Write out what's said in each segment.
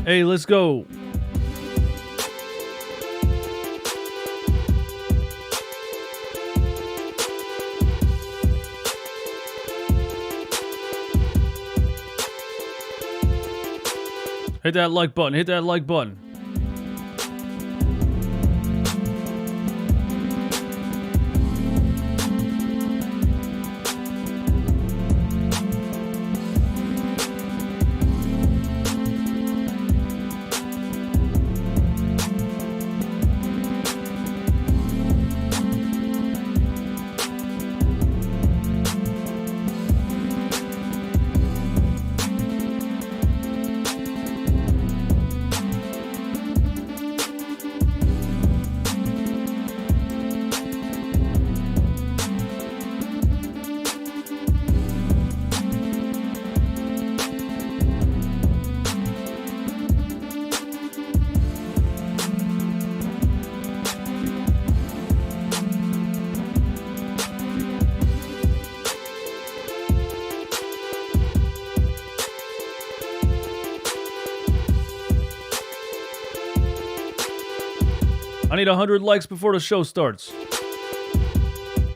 Hey, let's go. Hit that like button. Hit that like button. I need 100 likes before the show starts.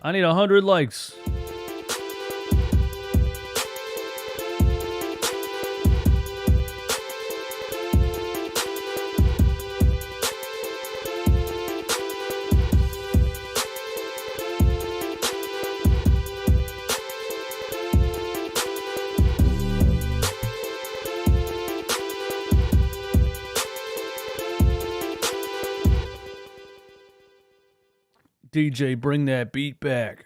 I need 100 likes. DJ, bring that beat back.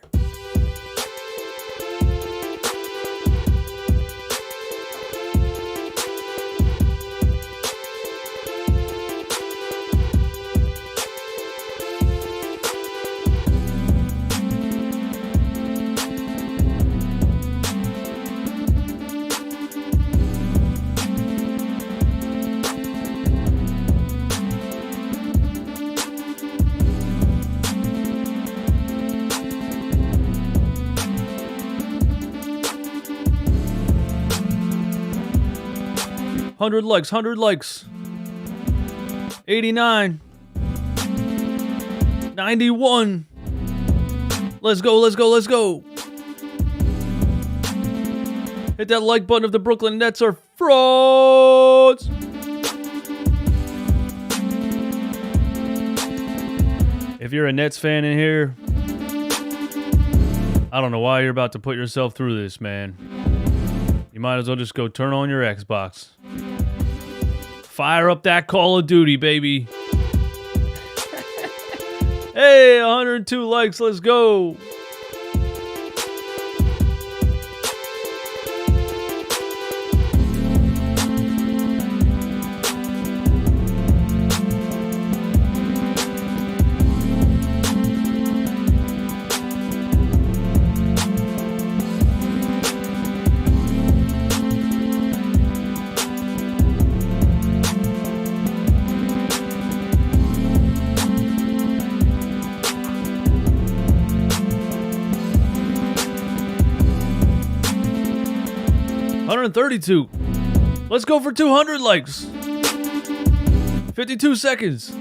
Hundred likes, 100 likes. 89. 91. Let's go, let's go, let's go. Hit that like button if the Brooklyn Nets are frauds. If you're a Nets fan in here, I don't know why you're about to put yourself through this, man. You might as well just go turn on your Xbox. Fire up that Call of Duty, baby. Hey, 102 likes, let's go. $132. Let's go for 200 likes. 52 seconds.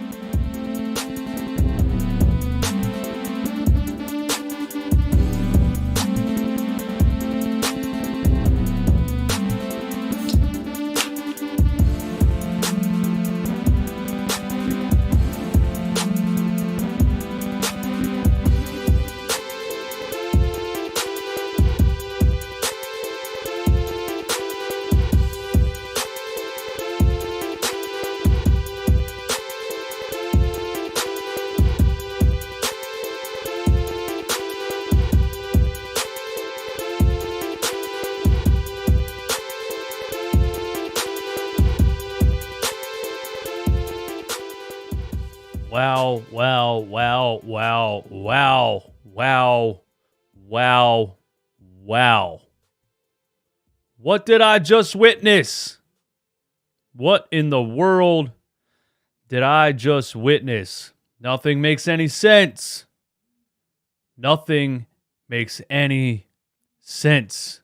Wow, wow, wow, wow, wow, wow, wow, wow. What did I just witness? What in the world did I just witness? Nothing makes any sense. Nothing makes any sense.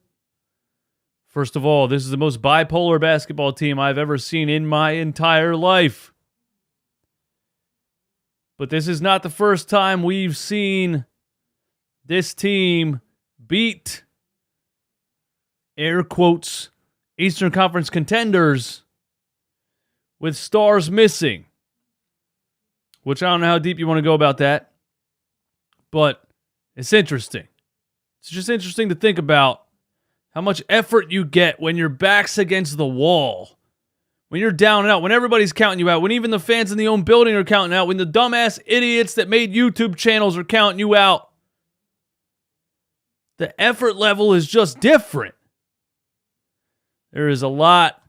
First of all, this is the most bipolar basketball team I've ever seen in my entire life. But this is not the first time we've seen this team beat, air quotes, Eastern Conference contenders with stars missing. Which I don't know how deep you want to go about that. But it's interesting. It's just interesting to think about how much effort you get when your back's against the wall. When you're down and out, when everybody's counting you out, when even the fans in the own building are counting out, when the dumbass idiots that made YouTube channels are counting you out. The effort level is just different. There is a lot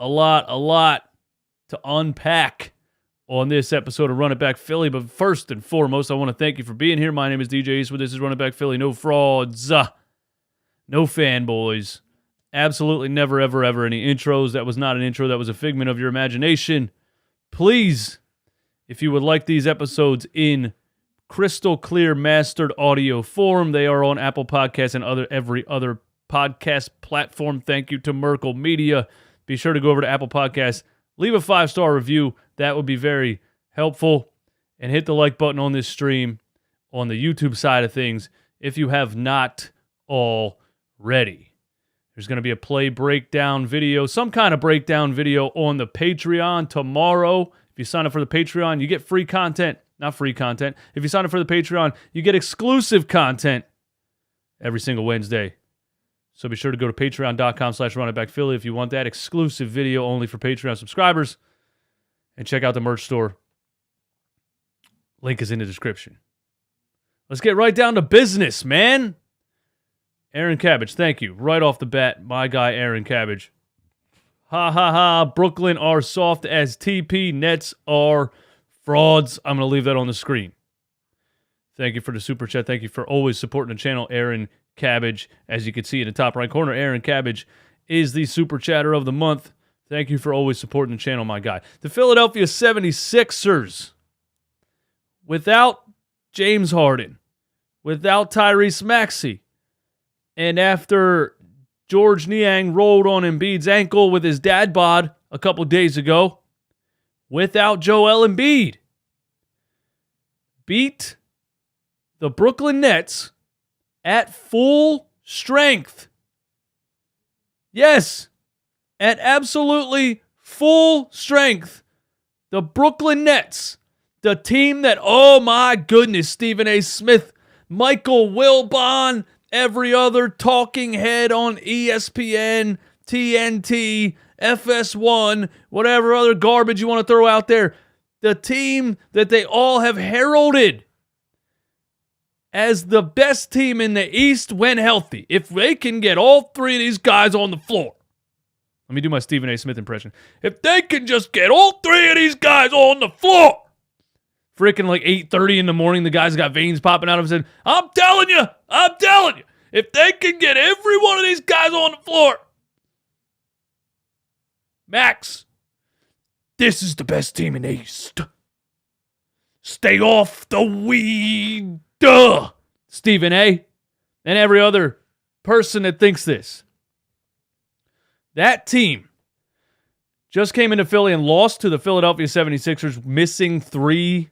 to unpack on this episode of Run It Back Philly. But first and foremost, I want to thank you for being here. My name is DJ Eastwood. This is Run It Back Philly. No frauds. No fanboys. Absolutely never, ever any intros. That was not an intro. That was a figment of your imagination. Please, if you would like these episodes in crystal clear mastered audio form, they are on Apple Podcasts and every other podcast platform. Thank you to Merkle Media. Be sure to go over to Apple Podcasts. Leave a 5-star review. That would be very helpful. And hit the like button on this stream on the YouTube side of things if you have not already. There's going to be a play breakdown video, some kind of breakdown video on the Patreon tomorrow. If you sign up for the Patreon, you get free content. Not free content. If you sign up for the Patreon, you get exclusive content every single Wednesday. So be sure to go to patreon.com/runitbackphilly if you want that exclusive video only for Patreon subscribers. And check out the merch store. Link is in the description. Let's get right down to business, man. Aaron Cabbage, thank you. Right off the bat, my guy Aaron Cabbage. Ha ha ha. Brooklyn are soft as TP. Nets are frauds. I'm going to leave that on the screen. Thank you for the super chat. Thank you for always supporting the channel, Aaron Cabbage. As you can see in the top right corner, Aaron Cabbage is the super chatter of the month. Thank you for always supporting the channel, my guy. The Philadelphia 76ers, without James Harden, without Tyrese Maxey, and after George Niang rolled on Embiid's ankle with his dad bod a couple days ago, without Joel Embiid, beat the Brooklyn Nets at full strength. Yes, at absolutely full strength. The Brooklyn Nets, the team that, oh my goodness, Stephen A. Smith, Michael Wilbon, every other talking head on ESPN, TNT, FS1, whatever other garbage you want to throw out there. The team that they all have heralded as the best team in the East when healthy. If they can get all three of these guys on the floor. Let me do my Stephen A. Smith impression. If they can just get all three of these guys on the floor. Freaking like 8:30 in the morning, the guy's got veins popping out of his head. I'm telling you. If they can get every one of these guys on the floor. Max, this is the best team in the East. Stay off the weed. Duh. Stephen A. And every other person that thinks this. That team just came into Philly and lost to the Philadelphia 76ers, missing 3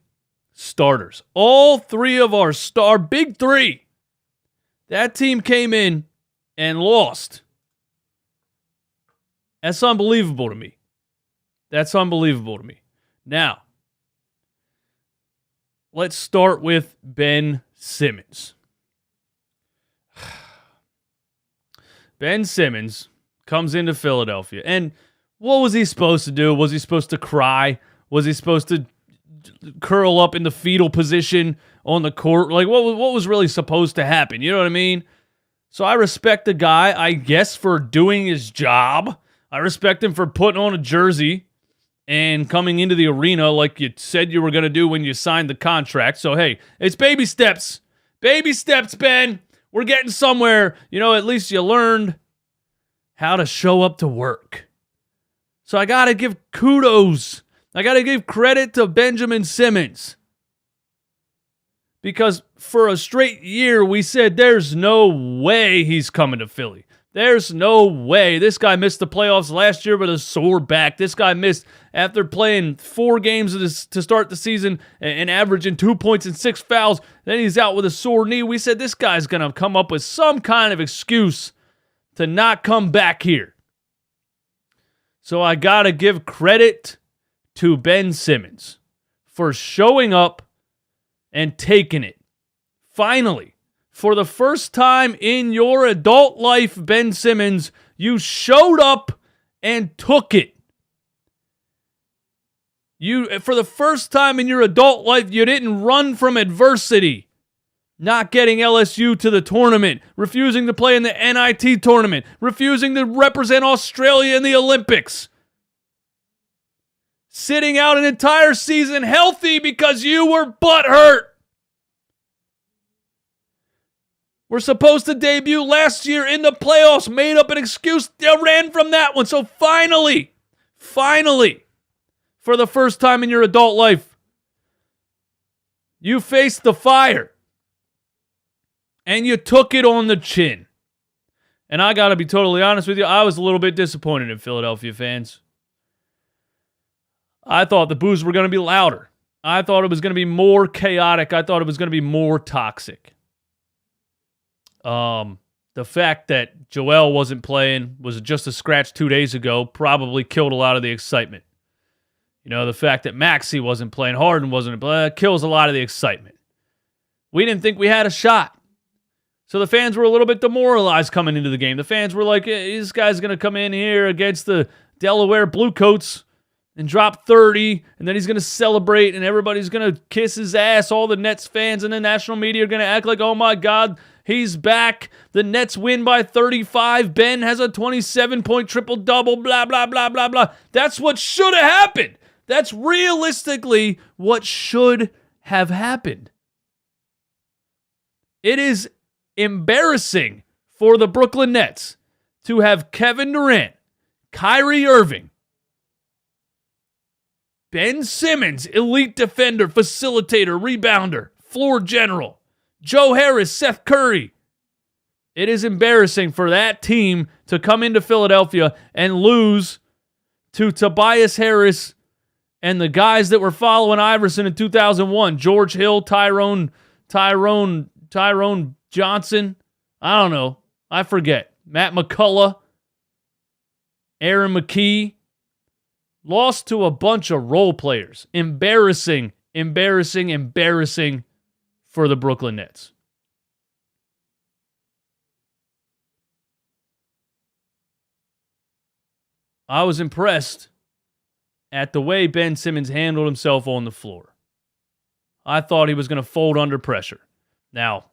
starters. All 3 of our big 3. That team came in and lost. That's unbelievable to me. Now, let's start with Ben Simmons. Ben Simmons comes into Philadelphia. And what was he supposed to do? Was he supposed to cry? Was he supposed to curl up in the fetal position on the court? Like, what was really supposed to happen? You know what I mean? So I respect the guy, I guess, for doing his job. I respect him for putting on a jersey and coming into the arena like you said you were going to do when you signed the contract. So, hey, it's baby steps. Baby steps, Ben. We're getting somewhere. You know, at least you learned how to show up to work. So I got to give kudos. I got to give credit to Benjamin Simmons. Because for a straight year, we said there's no way he's coming to Philly. There's no way. This guy missed the playoffs last year with a sore back. This guy missed after playing 4 games to start the season and averaging 2 points and 6 fouls. Then he's out with a sore knee. We said this guy's going to come up with some kind of excuse to not come back here. So I got to give credit to Ben Simmons for showing up and taking it. Finally. For the first time in your adult life, Ben Simmons, you showed up and took it. For the first time in your adult life, you didn't run from adversity. Not getting LSU to the tournament, refusing to play in the NIT tournament, refusing to represent Australia in the Olympics. Sitting out an entire season healthy because you were butthurt. We're supposed to debut last year in the playoffs, made up an excuse, ran from that one. So finally, for the first time in your adult life, you faced the fire. And you took it on the chin. And I got to be totally honest with you, I was a little bit disappointed in Philadelphia fans. I thought the boos were going to be louder. I thought it was going to be more chaotic. I thought it was going to be more toxic. The fact that Joel wasn't playing, was just a scratch 2 days ago, probably killed a lot of the excitement. You know, the fact that Maxey wasn't playing, Harden wasn't playing, kills a lot of the excitement. We didn't think we had a shot. So the fans were a little bit demoralized coming into the game. The fans were like, this guy's going to come in here against the Delaware Bluecoats and drop 30, and then he's going to celebrate, and everybody's going to kiss his ass. All the Nets fans and the national media are going to act like, oh my God, he's back. The Nets win by 35. Ben has a 27-point triple-double, blah, blah, blah, blah, blah. That's what should have happened. That's realistically what should have happened. It is embarrassing for the Brooklyn Nets to have Kevin Durant, Kyrie Irving, Ben Simmons, elite defender, facilitator, rebounder, floor general, Joe Harris, Seth Curry. It is embarrassing for that team to come into Philadelphia and lose to Tobias Harris and the guys that were following Iverson in 2001, George Hill, Tyrone Johnson. I don't know. I forget. Matt McCullough, Aaron McKee. Lost to a bunch of role players. Embarrassing for the Brooklyn Nets. I was impressed at the way Ben Simmons handled himself on the floor. I thought he was going to fold under pressure. Now,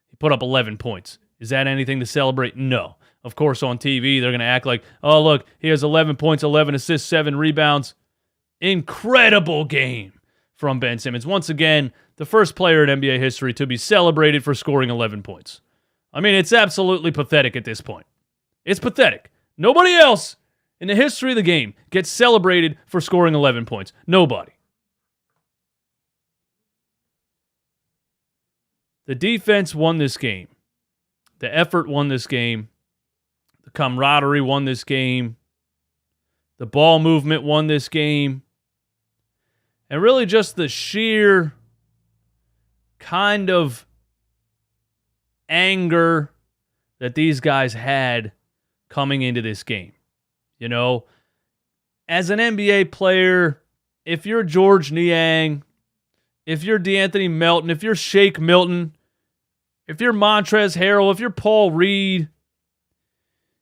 he put up 11 points. Is that anything to celebrate? No. Of course, on TV, they're going to act like, oh, look, he has 11 points, 11 assists, 7 rebounds. Incredible game from Ben Simmons. Once again, the first player in NBA history to be celebrated for scoring 11 points. I mean, it's absolutely pathetic at this point. It's pathetic. Nobody else in the history of the game gets celebrated for scoring 11 points. Nobody. The defense won this game. The effort won this game. The camaraderie won this game. The ball movement won this game. And really just the sheer kind of anger that these guys had coming into this game. You know, as an NBA player, if you're George Niang, if you're DeAnthony Melton, if you're Shake Milton, if you're Montrezl Harrell, if you're Paul Reed,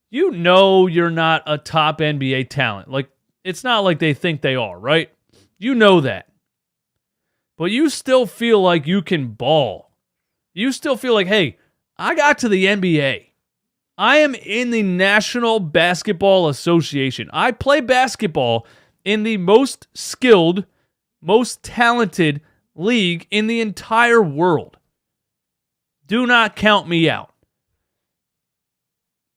you know you're not a top NBA talent. Like, it's not like they think they are, right? You know that. But you still feel like you can ball. You still feel like, hey, I got to the NBA. I am in the National Basketball Association. I play basketball in the most skilled, most talented league in the entire world. Do not count me out.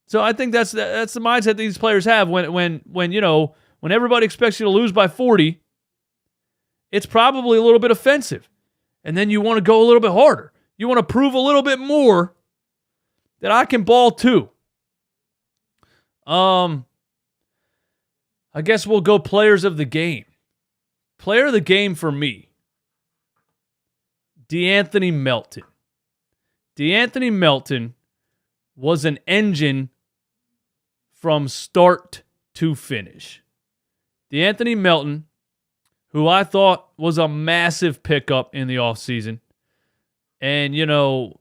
So I think that's the mindset these players have when everybody expects you to lose by 40. It's probably a little bit offensive. And then you want to go a little bit harder. You want to prove a little bit more that I can ball too. I guess we'll go players of the game. Player of the game for me, De'Anthony Melton. De'Anthony Melton was an engine from start to finish. De'Anthony Melton, who I thought was a massive pickup in the offseason. And,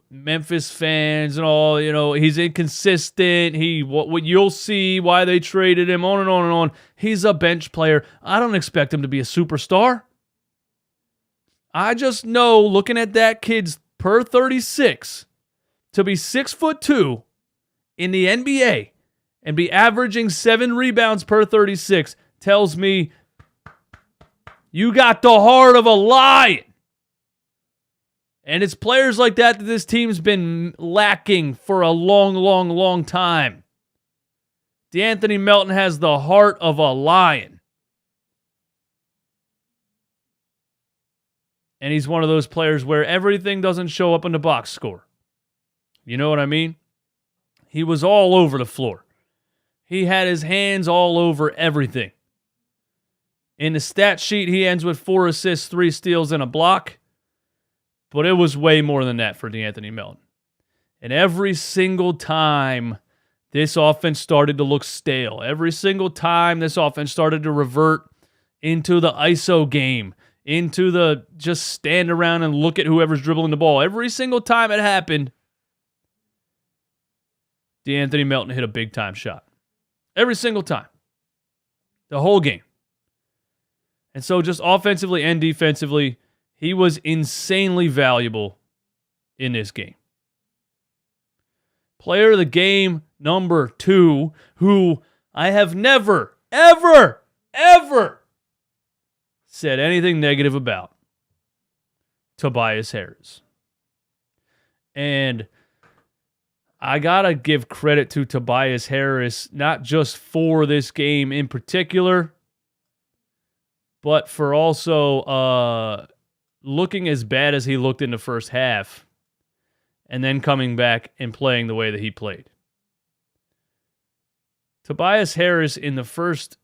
Memphis fans and all, he's inconsistent. What you'll see why they traded him, on and on and on. He's a bench player. I don't expect him to be a superstar. I just know, looking at that kid's per 36, to be 6'2" in the NBA and be averaging 7 rebounds per 36 tells me you got the heart of a lion. And it's players like that this team's been lacking for a long, long, long time. De'Anthony Melton has the heart of a lion. And he's one of those players where everything doesn't show up in the box score. You know what I mean? He was all over the floor. He had his hands all over everything. In the stat sheet, he ends with 4 assists, 3 steals, and a block. But it was way more than that for De'Anthony Melton. And every single time this offense started to look stale, every single time this offense started to revert into the ISO game, into the just stand around and look at whoever's dribbling the ball, every single time it happened, De'Anthony Melton hit a big-time shot. Every single time. The whole game. And so just offensively and defensively, he was insanely valuable in this game. Player of the game number 2, who I have never, ever, ever said anything negative about, Tobias Harris. And I got to give credit to Tobias Harris, not just for this game in particular, but for also looking as bad as he looked in the first half and then coming back and playing the way that he played. Tobias Harris in the first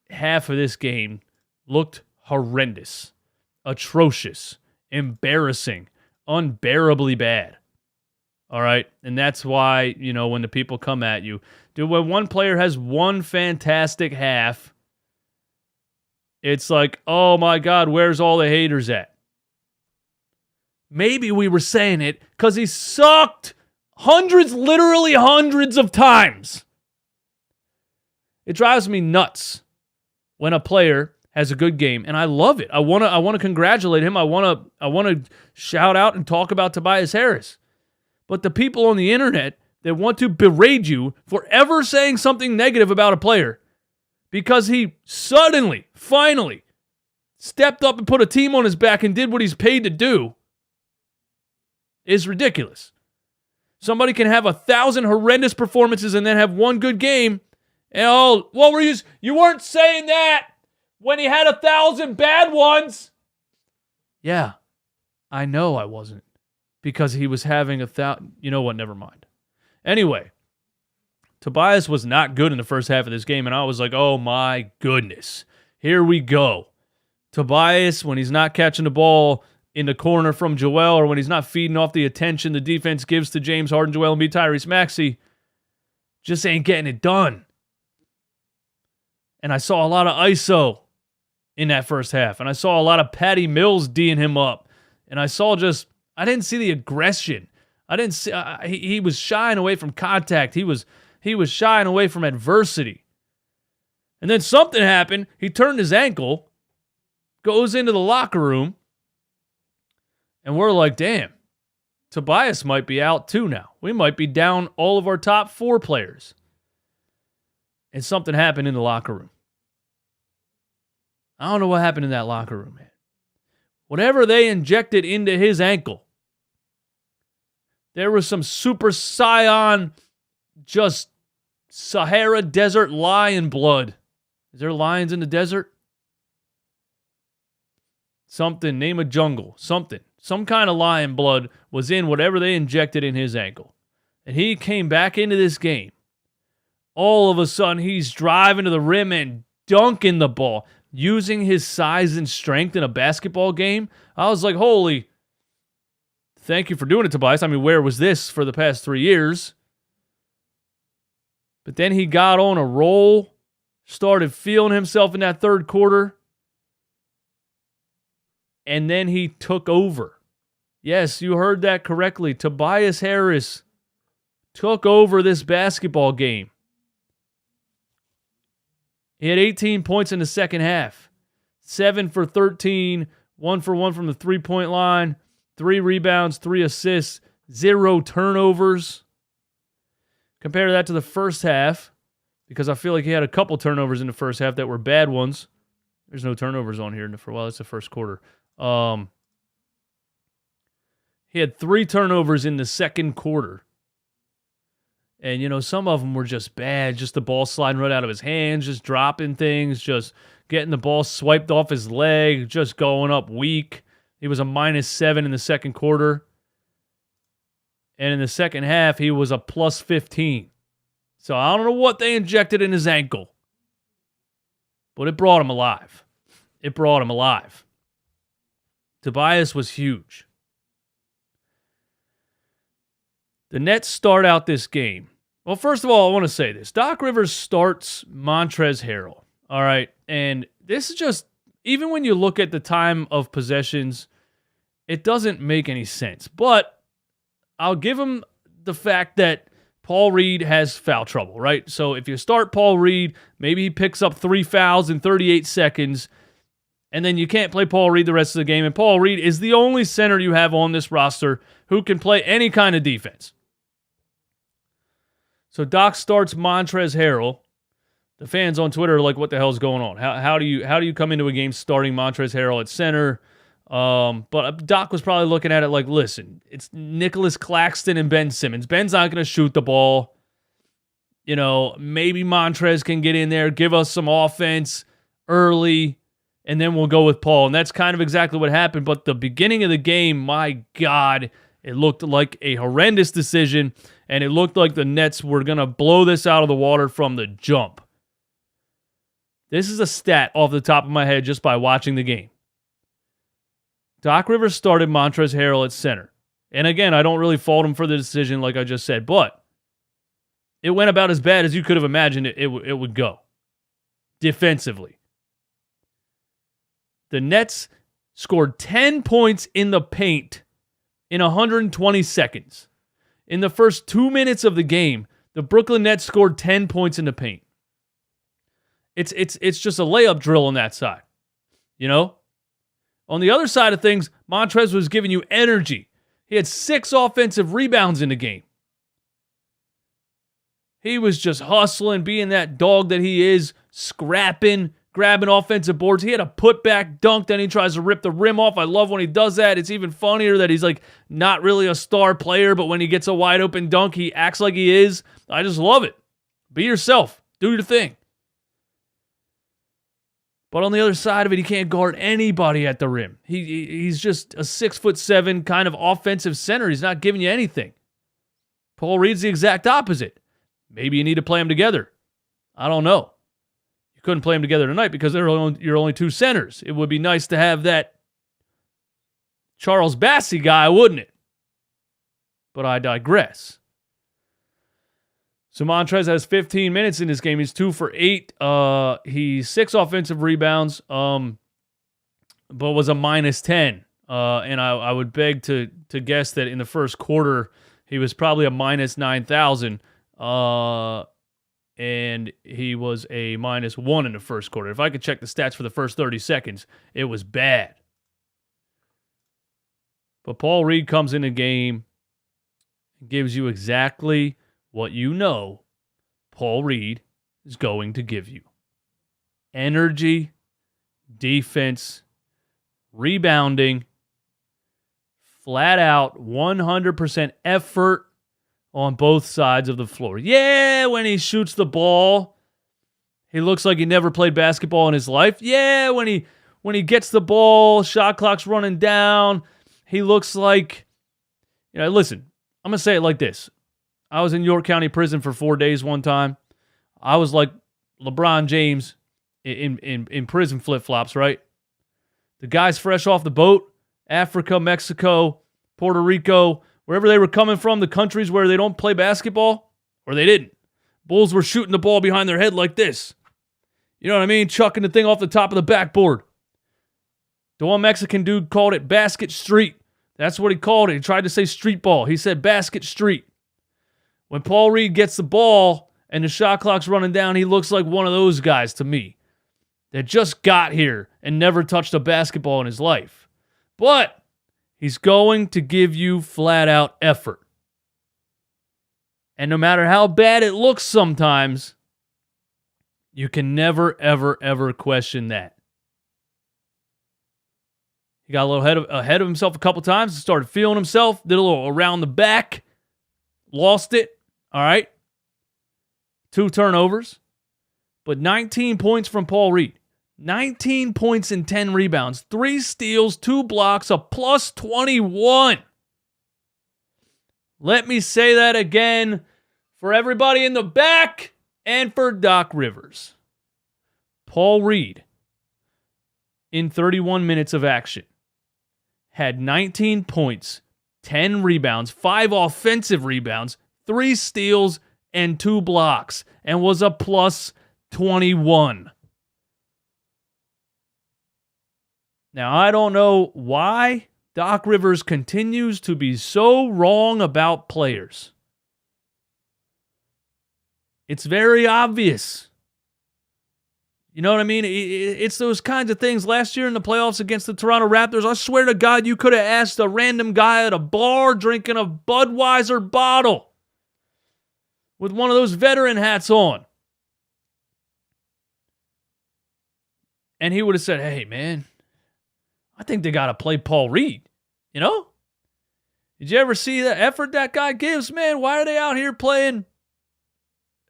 half of this game looked horrendous, atrocious, embarrassing, unbearably bad. All right? And that's why, when the people come at you, when one player has one fantastic half, it's like, oh my God, where's all the haters at? Maybe we were saying it because he sucked literally hundreds of times. It drives me nuts when a player has a good game, and I love it. I want to congratulate him. I want to shout out and talk about Tobias Harris. But the people on the internet that want to berate you for ever saying something negative about a player because he suddenly, finally, stepped up and put a team on his back and did what he's paid to do is ridiculous. Somebody can have 1,000 horrendous performances and then have one good game. And what were you? You weren't saying that when he had 1,000 bad ones. Yeah, I know I wasn't, because he was having 1,000. You know what? Never mind. Anyway, Tobias was not good in the first half of this game, and I was like, oh my goodness, here we go. Tobias, when he's not catching the ball in the corner from Joel, or when he's not feeding off the attention the defense gives to James Harden, Joel Embiid, Tyrese Maxey, just ain't getting it done. And I saw a lot of ISO in that first half, and I saw a lot of Patty Mills D'ing him up, and I didn't see the aggression. I didn't see. He was shying away from contact. He was shying away from adversity. And then something happened. He turned his ankle, goes into the locker room, and we're like, damn, Tobias might be out too now. We might be down all of our top 4 players. And something happened in the locker room. I don't know what happened in that locker room, man. Whatever they injected into his ankle, there was some Super Saiyan, just Sahara Desert lion blood. Is there lions in the desert? Something, name a jungle, something. Some kind of lion blood was in whatever they injected in his ankle. And he came back into this game all of a sudden he's driving to the rim and dunking the ball, using his size and strength in a basketball game. I was like, holy, thank you for doing it, Tobias. I mean, where was this for the past 3 years? But then he got on a roll, started feeling himself in that third quarter, and then he took over. Yes, you heard that correctly. Tobias Harris took over this basketball game. He had 18 points in the second half. 7 for 13, 1 for 1 from the three-point line, 3 rebounds, 3 assists, 0 turnovers. Compare that to the first half, because I feel like he had a couple turnovers in the first half that were bad ones. There's no turnovers on here for a while. It's the first quarter. He had 3 turnovers in the second quarter. And, some of them were just bad. Just the ball sliding right out of his hands, just dropping things, just getting the ball swiped off his leg, just going up weak. He was a -7 in the second quarter. And in the second half, he was a +15. So I don't know what they injected in his ankle, but it brought him alive. It brought him alive. Tobias was huge. The Nets start out this game. Well, first of all, I want to say this. Doc Rivers starts Montrezl Harrell. All right. And this is just, even when you look at the time of possessions, it doesn't make any sense. But I'll give him the fact that Paul Reed has foul trouble, right? So if you start Paul Reed, maybe he picks up 3 fouls in 38 seconds, and then you can't play Paul Reed the rest of the game. And Paul Reed is the only center you have on this roster who can play any kind of defense. So Doc starts Montrezl Harrell. The fans on Twitter are like, what the hell is going on? How do you come into a game starting Montrezl Harrell at center? But Doc was probably looking at it like, listen, it's Nicholas Claxton and Ben Simmons. Ben's not going to shoot the ball. Maybe Montrez can get in there, give us some offense early, and then we'll go with Paul. And that's kind of exactly what happened. But the beginning of the game, my God, it looked like a horrendous decision, and it looked like the Nets were going to blow this out of the water from the jump. This is a stat off the top of my head just by watching the game. Doc Rivers started Montrezl Harrell at center. And again, I don't really fault him for the decision like I just said, but it went about as bad as you could have imagined it would go defensively. The Nets scored 10 points in the paint in 120 seconds. In the first 2 minutes of the game, the Brooklyn Nets scored 10 points in the paint. It's just a layup drill on that side. On the other side of things, Montrez was giving you energy. He had 6 offensive rebounds in the game. He was just hustling, being that dog that he is, scrapping, grabbing offensive boards. He had a putback dunk, then he tries to rip the rim off. I love when he does that. It's even funnier that he's like not really a star player, but when he gets a wide open dunk, he acts like he is. I just love it. Be yourself. Do your thing. But on the other side of it, he can't guard anybody at the rim. He's just a 6'7" kind of offensive center. He's not giving you anything. Paul Reed's the exact opposite. Maybe you need to play them together. I don't know. You couldn't play them together tonight because you're only 2 centers. It would be nice to have that Charles Bassey guy, wouldn't it? But I digress. So Montrez has 15 minutes in this game. He's 2 for 8. He's 6 offensive rebounds, but was a -10. And I would beg to guess that in the first quarter, he was probably a -9,000. And he was a -1 in the first quarter. If I could check the stats for the first 30 seconds, it was bad. But Paul Reed comes in the game and gives you exactly what you know Paul Reed is going to give you. Energy, defense, rebounding, flat out 100% effort on both sides of the floor. Yeah, when he shoots the ball, he looks like he never played basketball in his life. Yeah, when he gets the ball, shot clock's running down, he looks like, listen, I'm going to say it like this. I was in York County Prison for 4 days one time. I was like LeBron James in prison flip-flops, right? The guys fresh off the boat, Africa, Mexico, Puerto Rico, wherever they were coming from, the countries where they don't play basketball, or they didn't. Bulls were shooting the ball behind their head like this. You know what I mean? Chucking the thing off the top of the backboard. The one Mexican dude called it basket street. That's what he called it. He tried to say street ball. He said basket street. When Paul Reed gets the ball and the shot clock's running down, he looks like one of those guys to me that just got here and never touched a basketball in his life. But he's going to give you flat-out effort. And no matter how bad it looks sometimes, you can never, ever, ever question that. He got a little ahead of himself a couple times, started feeling himself, did a little around the back, lost it, all right? 2 turnovers, but 19 points from Paul Reed. 19 points and 10 rebounds, 3 steals, 2 blocks, a plus 21. Let me say that again for everybody in the back and for Doc Rivers. Paul Reed, in 31 minutes of action, had 19 points, 10 rebounds, 5 offensive rebounds, 3 steals, and 2 blocks, and was a plus 21. Now, I don't know why Doc Rivers continues to be so wrong about players. It's very obvious. You know what I mean? It's those kinds of things. Last year in the playoffs against the Toronto Raptors, I swear to God, you could have asked a random guy at a bar drinking a Budweiser bottle with one of those veteran hats on. And he would have said, hey, man, I think they got to play Paul Reed. You know? Did you ever see the effort that guy gives? Man, why are they out here playing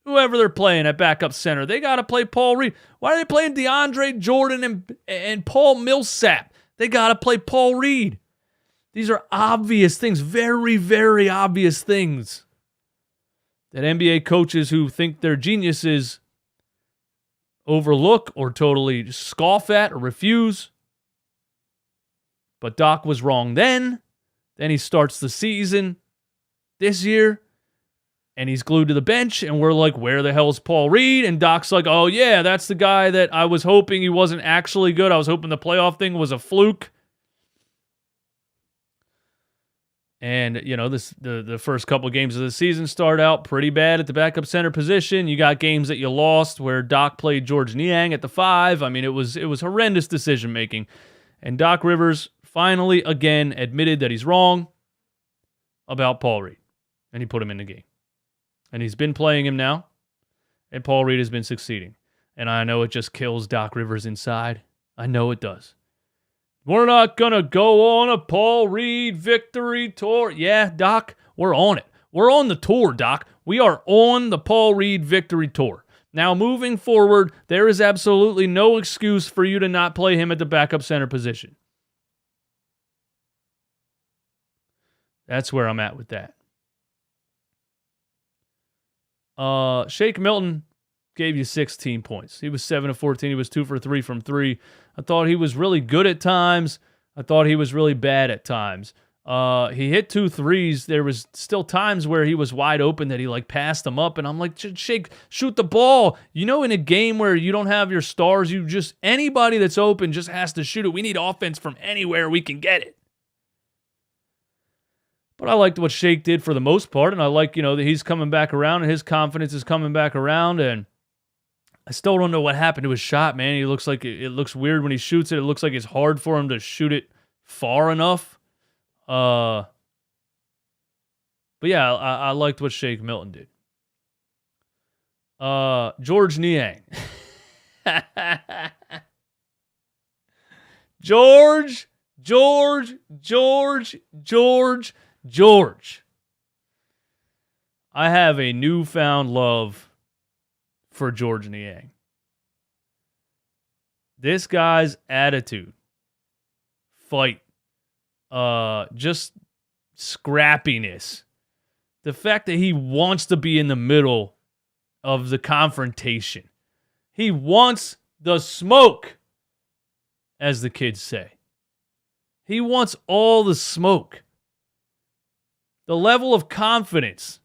whoever they're playing at backup center? They got to play Paul Reed. Why are they playing DeAndre Jordan and Paul Millsap? They got to play Paul Reed. These are obvious things, very, very obvious things that NBA coaches who think they're geniuses overlook or totally scoff at or refuse. But Doc was wrong then. Then he starts the season this year, and he's glued to the bench, and we're like, where the hell is Paul Reed? And Doc's like, oh, yeah, that's the guy that I was hoping he wasn't actually good. I was hoping the playoff thing was a fluke. And, you know, the first couple of games of the season start out pretty bad at the backup center position. You got games that you lost where Doc played George Niang at the 5. I mean, it was horrendous decision-making. And Doc Rivers finally, again, admitted that he's wrong about Paul Reed. And he put him in the game. And he's been playing him now. And Paul Reed has been succeeding. And I know it just kills Doc Rivers inside. I know it does. We're not going to go on a Paul Reed victory tour. Yeah, Doc, we're on it. We're on the tour, Doc. We are on the Paul Reed victory tour. Now, moving forward, there is absolutely no excuse for you to not play him at the backup center position. That's where I'm at with that. Shake Milton gave you 16 points. He was 7 of 14. He was 2 for 3 from 3. I thought he was really good at times. I thought he was really bad at times. He hit 2 threes. There was still times where he was wide open that he passed them up, and I'm like, Shake, shoot the ball. You know, in a game where you don't have your stars, anybody that's open just has to shoot it. We need offense from anywhere we can get it. But I liked what Shake did for the most part, and I like, that he's coming back around and his confidence is coming back around, and I still don't know what happened to his shot, man. He looks like it looks weird when he shoots it. It looks like it's hard for him to shoot it far enough. But yeah, I liked what Shake Milton did. George Niang. George. I have a newfound love for George Niang. This guy's attitude, fight, just scrappiness, the fact that he wants to be in the middle of the confrontation. He wants the smoke, as the kids say. He wants all the smoke. The level of confidence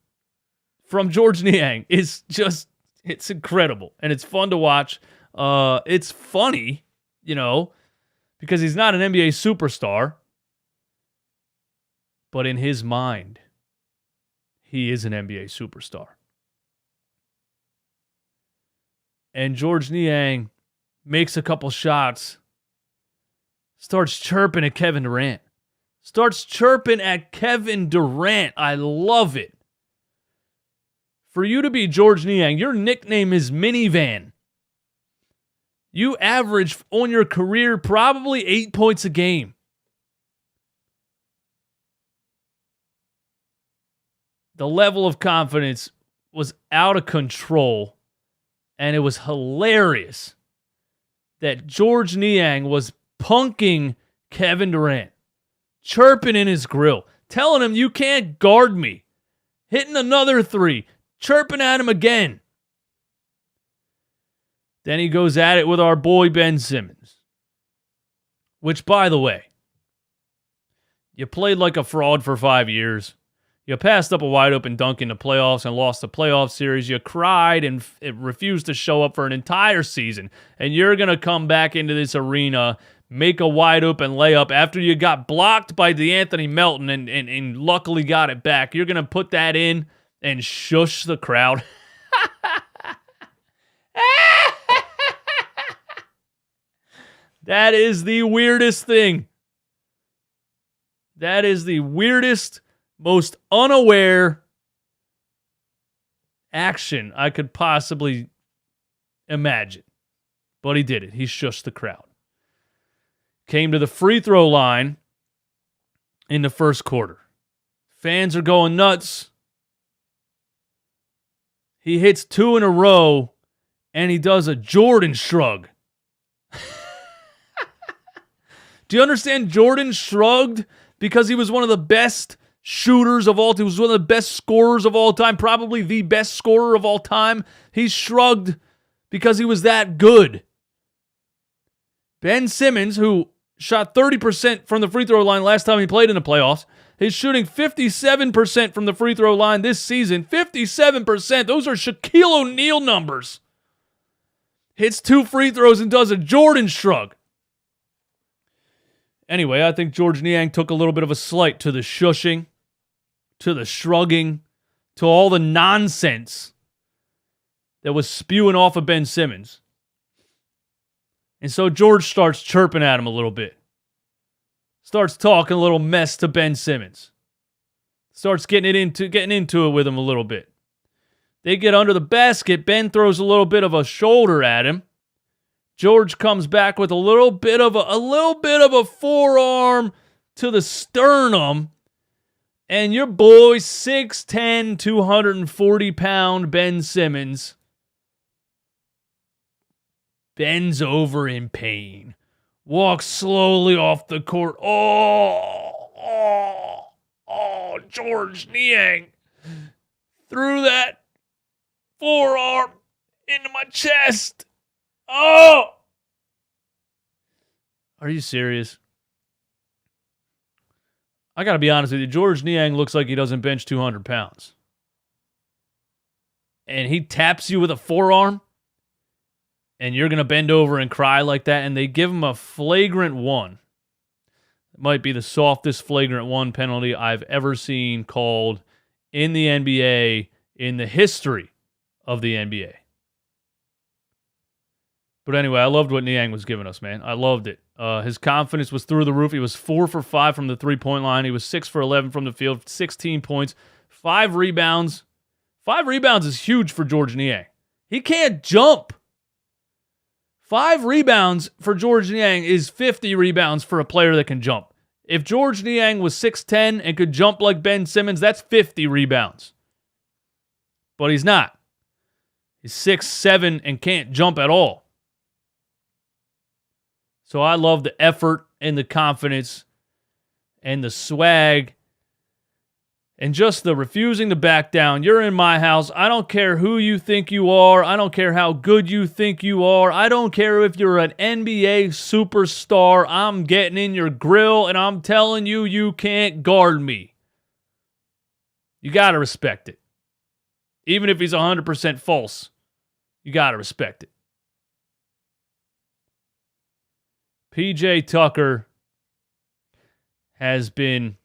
from George Niang is just, it's incredible. And it's fun to watch. It's funny, because he's not an NBA superstar. But in his mind, he is an NBA superstar. And George Niang makes a couple shots, starts chirping at Kevin Durant. I love it. For you to be George Niang, your nickname is Minivan. You average on your career probably 8 points a game. The level of confidence was out of control, and it was hilarious that George Niang was punking Kevin Durant, chirping in his grill, telling him, you can't guard me, hitting another three, chirping at him again. Then he goes at it with our boy Ben Simmons, which, by the way, you played like a fraud for 5 years. You passed up a wide-open dunk in the playoffs and lost the playoff series. You cried and refused to show up for an entire season. And you're going to come back into this arena, make a wide-open layup after you got blocked by DeAnthony Melton and luckily got it back. You're going to put that in and shush the crowd. That is the weirdest thing. That is the weirdest, most unaware action I could possibly imagine. But he did it. He shushed the crowd. Came to the free throw line in the first quarter. Fans are going nuts. He hits 2 in a row, and he does a Jordan shrug. Do you understand? Jordan shrugged because he was one of the best shooters of all time. He was one of the best scorers of all time, probably the best scorer of all time. He shrugged because he was that good. Ben Simmons, who shot 30% from the free throw line last time he played in the playoffs, is shooting 57% from the free throw line this season. 57%. Those are Shaquille O'Neal numbers. Hits 2 free throws and does a Jordan shrug. Anyway, I think George Niang took a little bit of a slight to the shushing, to the shrugging, to all the nonsense that was spewing off of Ben Simmons. And so George starts chirping at him a little bit. Starts talking a little mess to Ben Simmons. Starts getting into it with him a little bit. They get under the basket. Ben throws a little bit of a shoulder at him. George comes back with a little bit of a forearm to the sternum. And your boy, 6'10", 240-pound Ben Simmons, bends over in pain, walks slowly off the court. George Niang threw that forearm into my chest. Oh! Are you serious? I got to be honest with you. George Niang looks like he doesn't bench 200 pounds. And he taps you with a forearm, and you're going to bend over and cry like that, and they give him a flagrant 1. It might be the softest flagrant 1 penalty I've ever seen called in the NBA in the history of the NBA. But anyway, I loved what Niang was giving us, man. I loved it. His confidence was through the roof. He was 4 for 5 from the three-point line. He was 6 for 11 from the field, 16 points, 5 rebounds. 5 rebounds is huge for George Niang. He can't jump. 5 rebounds for George Niang is 50 rebounds for a player that can jump. If George Niang was 6'10" and could jump like Ben Simmons, that's 50 rebounds. But he's not. He's 6'7" and can't jump at all. So I love the effort and the confidence and the swag And just the refusing to back down. You're in my house. I don't care who you think you are. I don't care how good you think you are. I don't care if you're an NBA superstar. I'm getting in your grill and I'm telling you, you can't guard me. You got to respect it. Even if he's 100% false, you got to respect it. PJ Tucker has been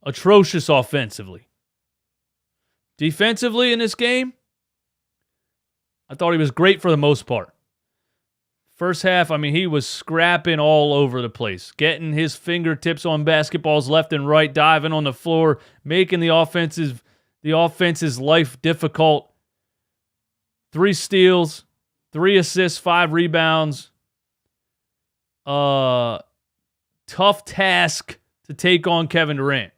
atrocious offensively. Defensively in this game, I thought he was great for the most part. First half, he was scrapping all over the place, getting his fingertips on basketballs left and right, diving on the floor, making the offense's life difficult. 3 steals, 3 assists, 5 rebounds. Tough task to take on Kevin Durant.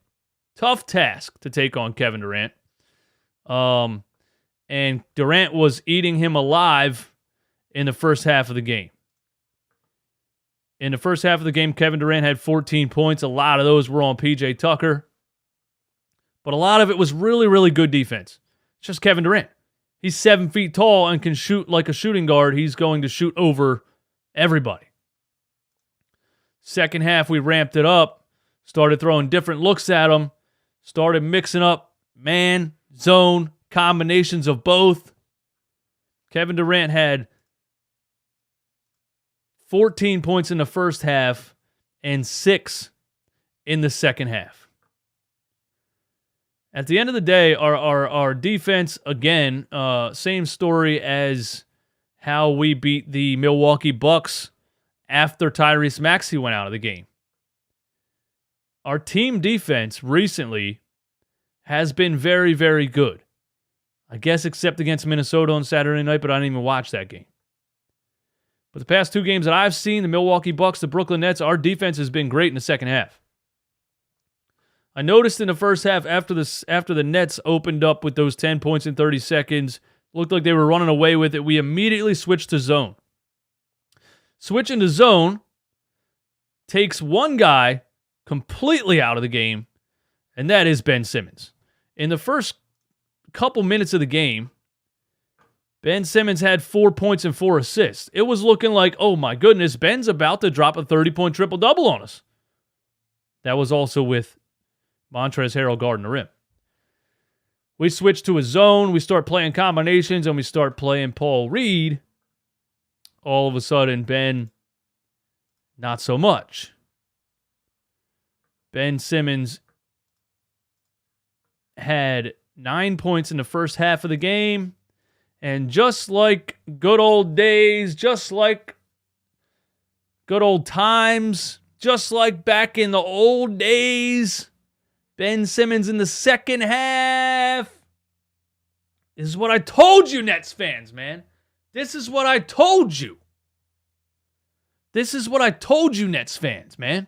Tough task to take on Kevin Durant. And Durant was eating him alive in the first half of the game. In the first half of the game, Kevin Durant had 14 points. A lot of those were on PJ Tucker. But a lot of it was really, really good defense. It's just Kevin Durant. He's 7 feet tall and can shoot like a shooting guard. He's going to shoot over everybody. Second half, we ramped it up. Started throwing different looks at him. Started mixing up man, zone, combinations of both. Kevin Durant had 14 points in the first half and 6 in the second half. At the end of the day, our defense, again, same story as how we beat the Milwaukee Bucks after Tyrese Maxey went out of the game. Our team defense recently has been very, very good. I guess except against Minnesota on Saturday night, but I didn't even watch that game. But the past 2 games that I've seen, the Milwaukee Bucks, the Brooklyn Nets, our defense has been great in the second half. I noticed in the first half, after the Nets opened up with those 10 points in 30 seconds, looked like they were running away with it, we immediately switched to zone. Switching to zone takes one guy completely out of the game, and that is Ben Simmons. In the first couple minutes of the game, Ben Simmons had 4 points and 4 assists. It was looking like, oh my goodness, Ben's about to drop a 30-point triple-double on us. That was also with Montrezl Harrell guarding the rim. We switch to a zone, we start playing combinations, and we start playing Paul Reed. All of a sudden, Ben, not so much. Ben Simmons had 9 points in the first half of the game. And just like good old days, just like good old times, just like back in the old days, Ben Simmons in the second half. This is what I told you, Nets fans, man. This is what I told you. This is what I told you, Nets fans, man.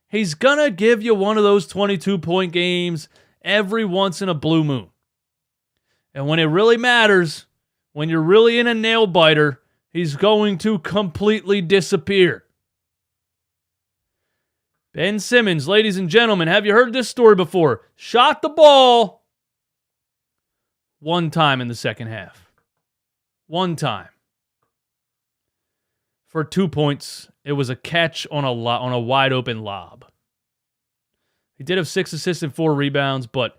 He's going to give you one of those 22-point games every once in a blue moon. And when it really matters, when you're really in a nail biter, he's going to completely disappear. Ben Simmons, ladies and gentlemen, have you heard this story before? Shot the ball 1 time in the second half. 1 time. For 2 points, it was a catch on a wide open lob. He did have 6 assists and 4 rebounds, but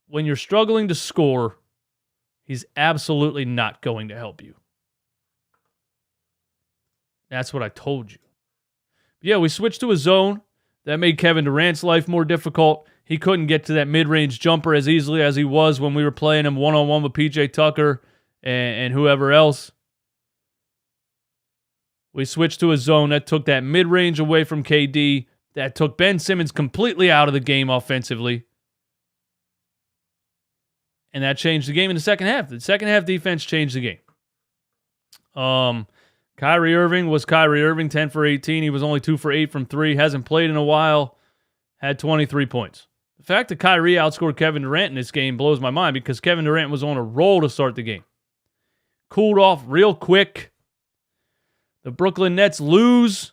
when you're struggling to score, he's absolutely not going to help you. That's what I told you. Yeah, we switched to a zone. That made Kevin Durant's life more difficult. He couldn't get to that mid-range jumper as easily as he was when we were playing him one-on-one with PJ Tucker and whoever else. We switched to a zone that took that mid-range away from KD, that took Ben Simmons completely out of the game offensively. And that changed the game in the second half. The second half defense changed the game. Kyrie Irving was Kyrie Irving, 10 for 18. He was only 2 for 8 from 3. Hasn't played in a while. Had 23 points. The fact that Kyrie outscored Kevin Durant in this game blows my mind because Kevin Durant was on a roll to start the game. Cooled off real quick. The Brooklyn Nets lose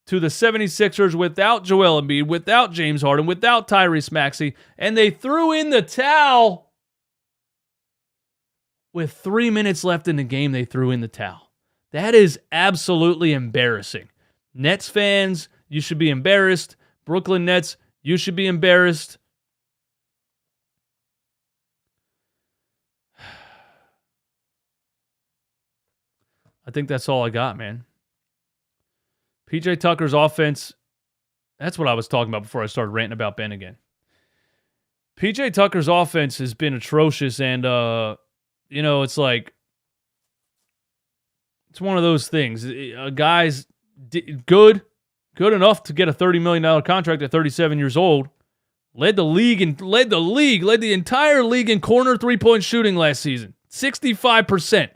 to the 76ers without Joel Embiid, without James Harden, without Tyrese Maxey, and they threw in the towel. With 3 minutes left in the game, they threw in the towel. That is absolutely embarrassing. Nets fans, you should be embarrassed. Brooklyn Nets, you should be embarrassed. I think that's all I got, man. PJ Tucker's offense, that's what I was talking about before I started ranting about Ben again. PJ Tucker's offense has been atrocious, and, it's like, it's one of those things. A guy's good enough to get a $30 million contract at 37 years old. Led the entire league in corner three-point shooting last season. 65%.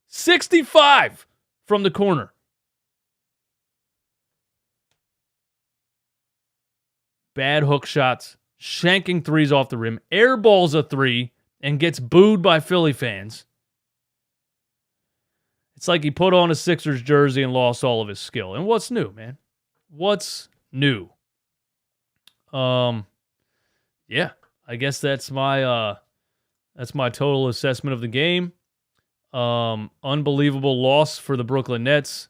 65 from the corner. Bad hook shots, shanking threes off the rim, airballs a three, and gets booed by Philly fans. It's like he put on a Sixers jersey and lost all of his skill. And what's new, man? What's new? Yeah, I guess that's my total assessment of the game. Unbelievable loss for the Brooklyn Nets.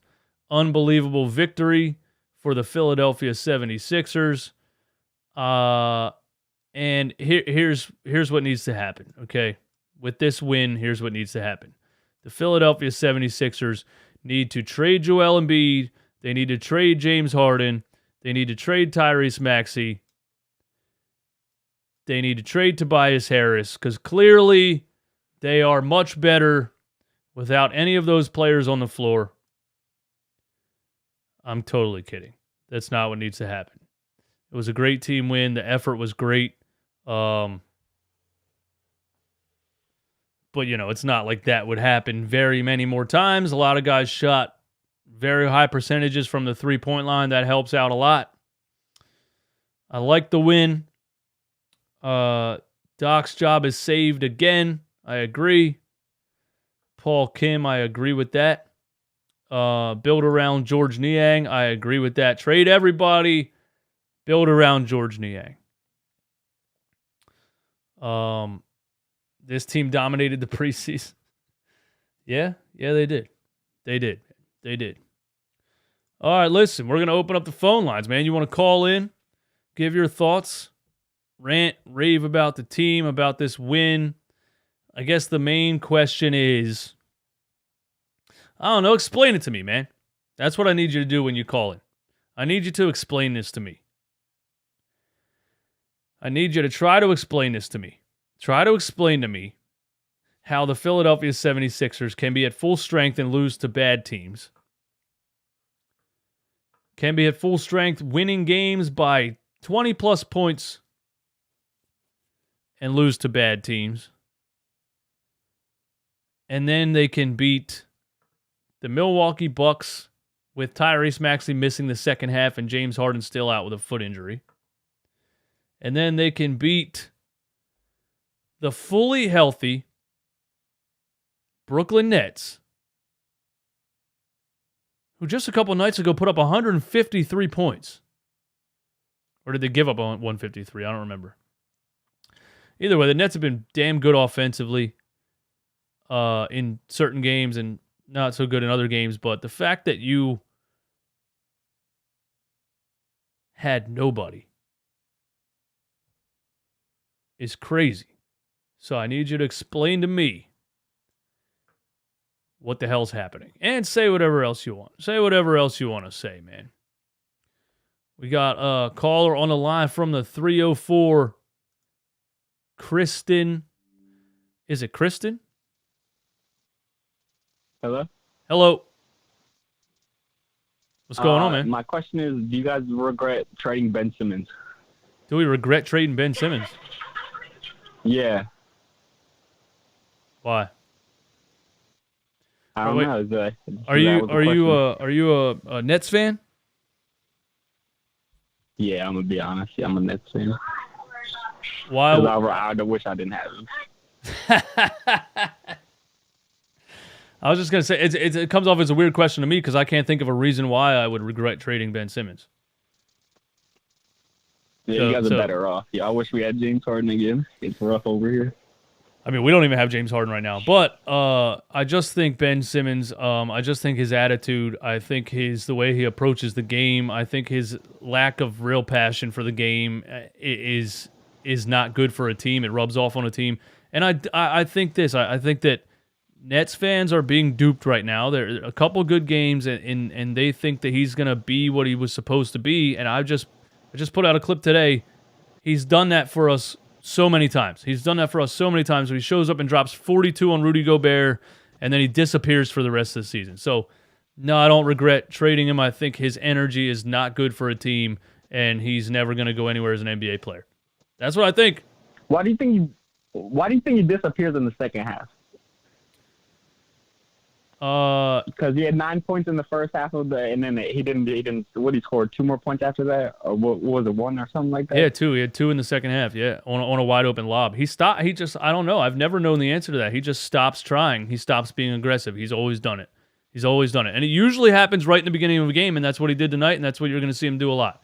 Unbelievable victory for the Philadelphia 76ers. And here's what needs to happen, okay? With this win, here's what needs to happen. The Philadelphia 76ers need to trade Joel Embiid. They need to trade James Harden. They need to trade Tyrese Maxey. They need to trade Tobias Harris because clearly they are much better without any of those players on the floor. I'm totally kidding. That's not what needs to happen. It was a great team win. The effort was great. But, it's not like that would happen very many more times. A lot of guys shot very high percentages from the three-point line. That helps out a lot. I like the win. Doc's job is saved again. I agree. Paul Kim, I agree with that. Build around George Niang. I agree with that. Trade everybody. Build around George Niang. This team dominated the preseason. Yeah, they did. They did. All right, listen, we're going to open up the phone lines, man. You want to call in, give your thoughts, rant, rave about the team, about this win. I guess the main question is, I don't know, explain it to me, man. That's what I need you to do when you call in. I need you to explain this to me. I need you to try to explain this to me. Try to explain to me how the Philadelphia 76ers can be at full strength and lose to bad teams. Can be at full strength, winning games by 20-plus points and lose to bad teams. And then they can beat the Milwaukee Bucks with Tyrese Maxey missing the second half and James Harden still out with a foot injury. And then they can beat the fully healthy Brooklyn Nets, who just a couple nights ago put up 153 points. Or did they give up on 153? I don't remember. Either way, the Nets have been damn good offensively in certain games and not so good in other games. But the fact that you had nobody is crazy. So I need you to explain to me what the hell's happening. And say whatever else you want. Say whatever else you want to say, man. We got a caller on the line from the 304. Kristen. Is it Kristen? Hello? Hello. What's going on, man? My question is, do you guys regret trading Ben Simmons? Do we regret trading Ben Simmons? Yeah. Why? I don't know. Are you a Nets fan? Yeah, I'm gonna be honest. Yeah, I'm a Nets fan. Why? I wish I didn't have him. I was just gonna say it comes off as a weird question to me because I can't think of a reason why I would regret trading Ben Simmons. Yeah, you guys are better off. Yeah, I wish we had James Harden again. It's rough over here. I mean, we don't even have James Harden right now, but I just think Ben Simmons. I just think his attitude. I think the way he approaches the game. I think his lack of real passion for the game is not good for a team. It rubs off on a team, and I think this. I think that Nets fans are being duped right now. There are a couple good games, and they think that he's gonna be what he was supposed to be. And I just put out a clip today. He's done that for us so many times. He's done that for us so many times. He shows up and drops 42 on Rudy Gobert, and then he disappears for the rest of the season. So, no, I don't regret trading him. I think his energy is not good for a team, and he's never going to go anywhere as an NBA player. That's what I think. Why do you think he disappears in the second half? Because he had 9 points in the first half of and then he didn't. What, he scored 2 more points after that, or what was it, 1 or something like that? Yeah, 2. He had 2 in the second half. Yeah, on a wide open lob. He stopped. He just, I don't know. I've never known the answer to that. He just stops trying. He stops being aggressive. He's always done it. And it usually happens right in the beginning of a game, and that's what he did tonight, and that's what you're going to see him do a lot.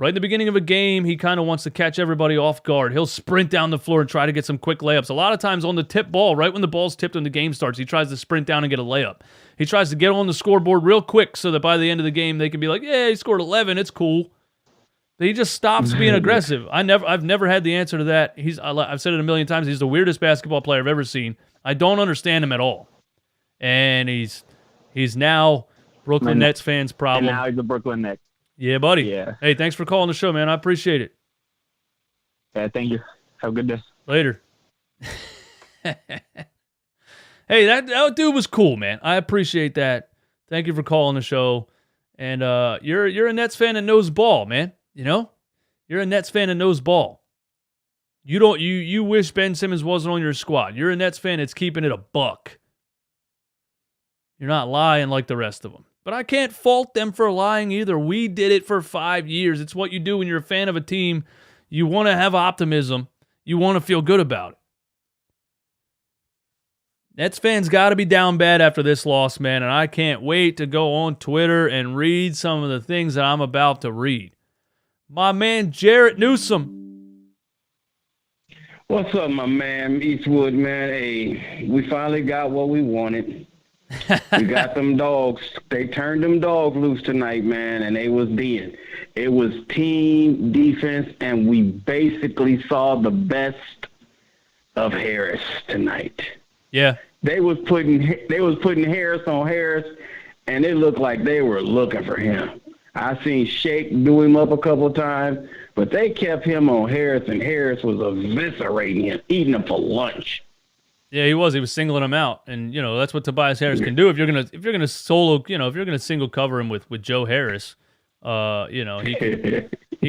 Right in the beginning of a game, he kind of wants to catch everybody off guard. He'll sprint down the floor and try to get some quick layups. A lot of times on the tip ball, right when the ball's tipped and the game starts, he tries to sprint down and get a layup. He tries to get on the scoreboard real quick so that by the end of the game, they can be like, yeah, he scored 11. It's cool. But he just stops being aggressive. I've never had the answer to that. I've said it a million times. He's the weirdest basketball player I've ever seen. I don't understand him at all. And he's now Brooklyn Nets fans' problem. And now he's the Brooklyn Nets. Yeah, buddy. Yeah. Hey, thanks for calling the show, man. I appreciate it. Yeah, thank you. Have a good day. Later. Hey, that dude was cool, man. I appreciate that. Thank you for calling the show. And you're a Nets fan that knows ball, man. You know? You're a Nets fan that knows ball. You wish Ben Simmons wasn't on your squad. You're a Nets fan that's keeping it a buck. You're not lying like the rest of them. But I can't fault them for lying either. We did it for 5 years. It's what you do when you're a fan of a team. You want to have optimism. You want to feel good about it. Nets fans got to be down bad after this loss, man, and I can't wait to go on Twitter and read some of the things that I'm about to read. My man Jarrett Newsom. What's up, my man Eastwood, man? Hey, we finally got what we wanted. We got them dogs. They turned them dogs loose tonight, man, and they was dead. It was team defense, and we basically saw the best of Harris tonight. Yeah. They was putting Harris on Harris, and it looked like they were looking for him. I seen Shake do him up a couple of times, but they kept him on Harris, and Harris was eviscerating him, eating him for lunch. Yeah, he was. He was singling him out, and that's what Tobias Harris can do. If you're gonna solo, if you're gonna single cover him with Joe Harris, he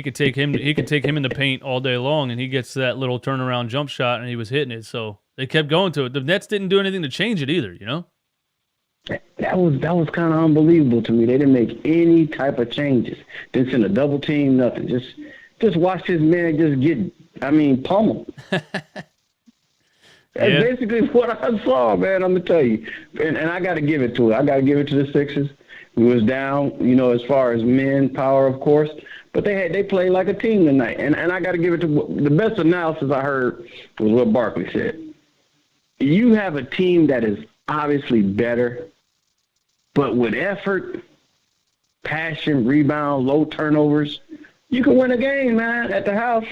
could take him in the paint all day long, and he gets that little turnaround jump shot, and he was hitting it. So they kept going to it. The Nets didn't do anything to change it either. That was kind of unbelievable to me. They didn't make any type of changes. Didn't send a double team, nothing. Just watch this man just get, pummeled. That's basically what I saw, man. I'm going to tell you. And I got to give it to it. I got to give it to the Sixers. We was down, as far as men power, of course. But they played like a team tonight. And I got to give it to the best analysis I heard was what Barkley said. You have a team that is obviously better, but with effort, passion, rebound, low turnovers, you can win a game, man, at the house.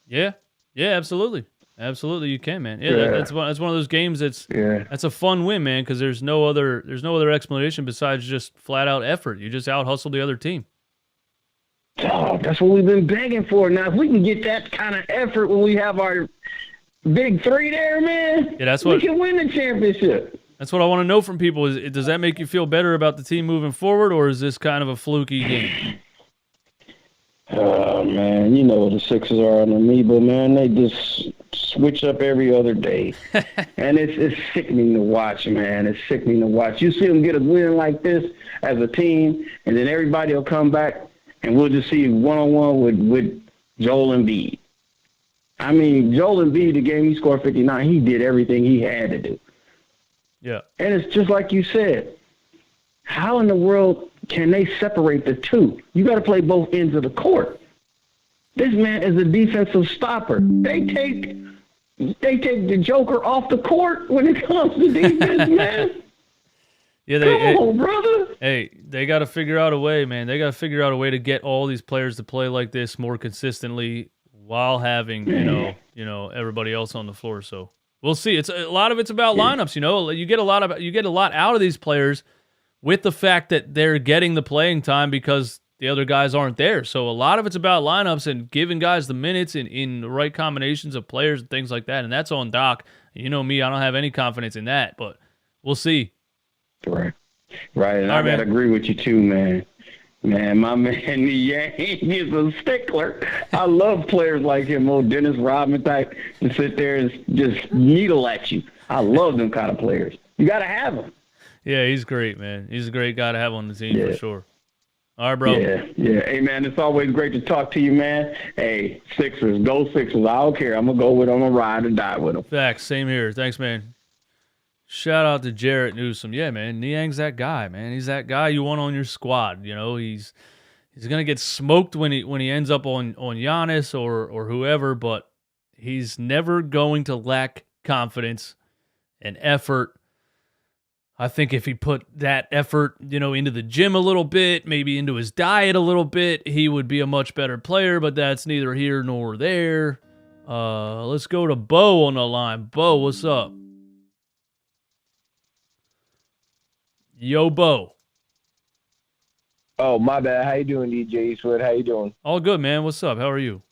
Yeah, absolutely. Absolutely, you can, man. Yeah, that's one of those games that's a fun win, man, because there's no other explanation besides just flat out effort. You just out hustle the other team. Oh, that's what we've been begging for. Now, if we can get that kind of effort when we have our big three there, man, we can win the championship. That's what I want to know from people. Does that make you feel better about the team moving forward, or is this kind of a fluky game? Oh, man, the Sixers are an amoeba, man. They just switch up every other day. And it's sickening to watch, man. It's sickening to watch. You see them get a win like this as a team, and then everybody will come back, and we'll just see one-on-one with Joel Embiid. Joel Embiid, the game he scored 59, he did everything he had to do. Yeah. And it's just like you said. How in the world can they separate the two? You got to play both ends of the court. This man is a defensive stopper. They take the Joker off the court when it comes to defense, man. Yeah, Come on, brother. Hey, they got to figure out a way, man. They got to figure out a way to get all these players to play like this more consistently while having, you know, everybody else on the floor. So we'll see. It's a lot of it's about lineups. You know, you get a lot out of these players with the fact that they're getting the playing time because the other guys aren't there. So a lot of it's about lineups and giving guys the minutes in the right combinations of players and things like that. And that's on Doc. You know me, I don't have any confidence in that, but we'll see. Right. And I got to agree with you too, man. Man, my man, the Yang is a stickler. I love players like him, old Dennis Rodman type, to sit there and just needle at you. I love them kind of players. You got to have them. Yeah, he's great, man. He's a great guy to have on the team for sure. All right, bro. Yeah. Hey, man, it's always great to talk to you, man. Hey, Sixers, go Sixers. I don't care. I'm going to go with them. I'm going to ride or die with them. Facts. Same here. Thanks, man. Shout out to Jarrett Newsom. Yeah, man. Niang's that guy, man. He's that guy you want on your squad. You know, he's going to get smoked when he ends up on Giannis or whoever, but he's never going to lack confidence and effort. I think if he put that effort, into the gym a little bit, maybe into his diet a little bit, he would be a much better player, but that's neither here nor there. Let's go to Bo on the line. Bo, what's up? Yo, Bo. Oh, my bad. How you doing, DJ Eastwood? How you doing? All good, man. What's up? How are you?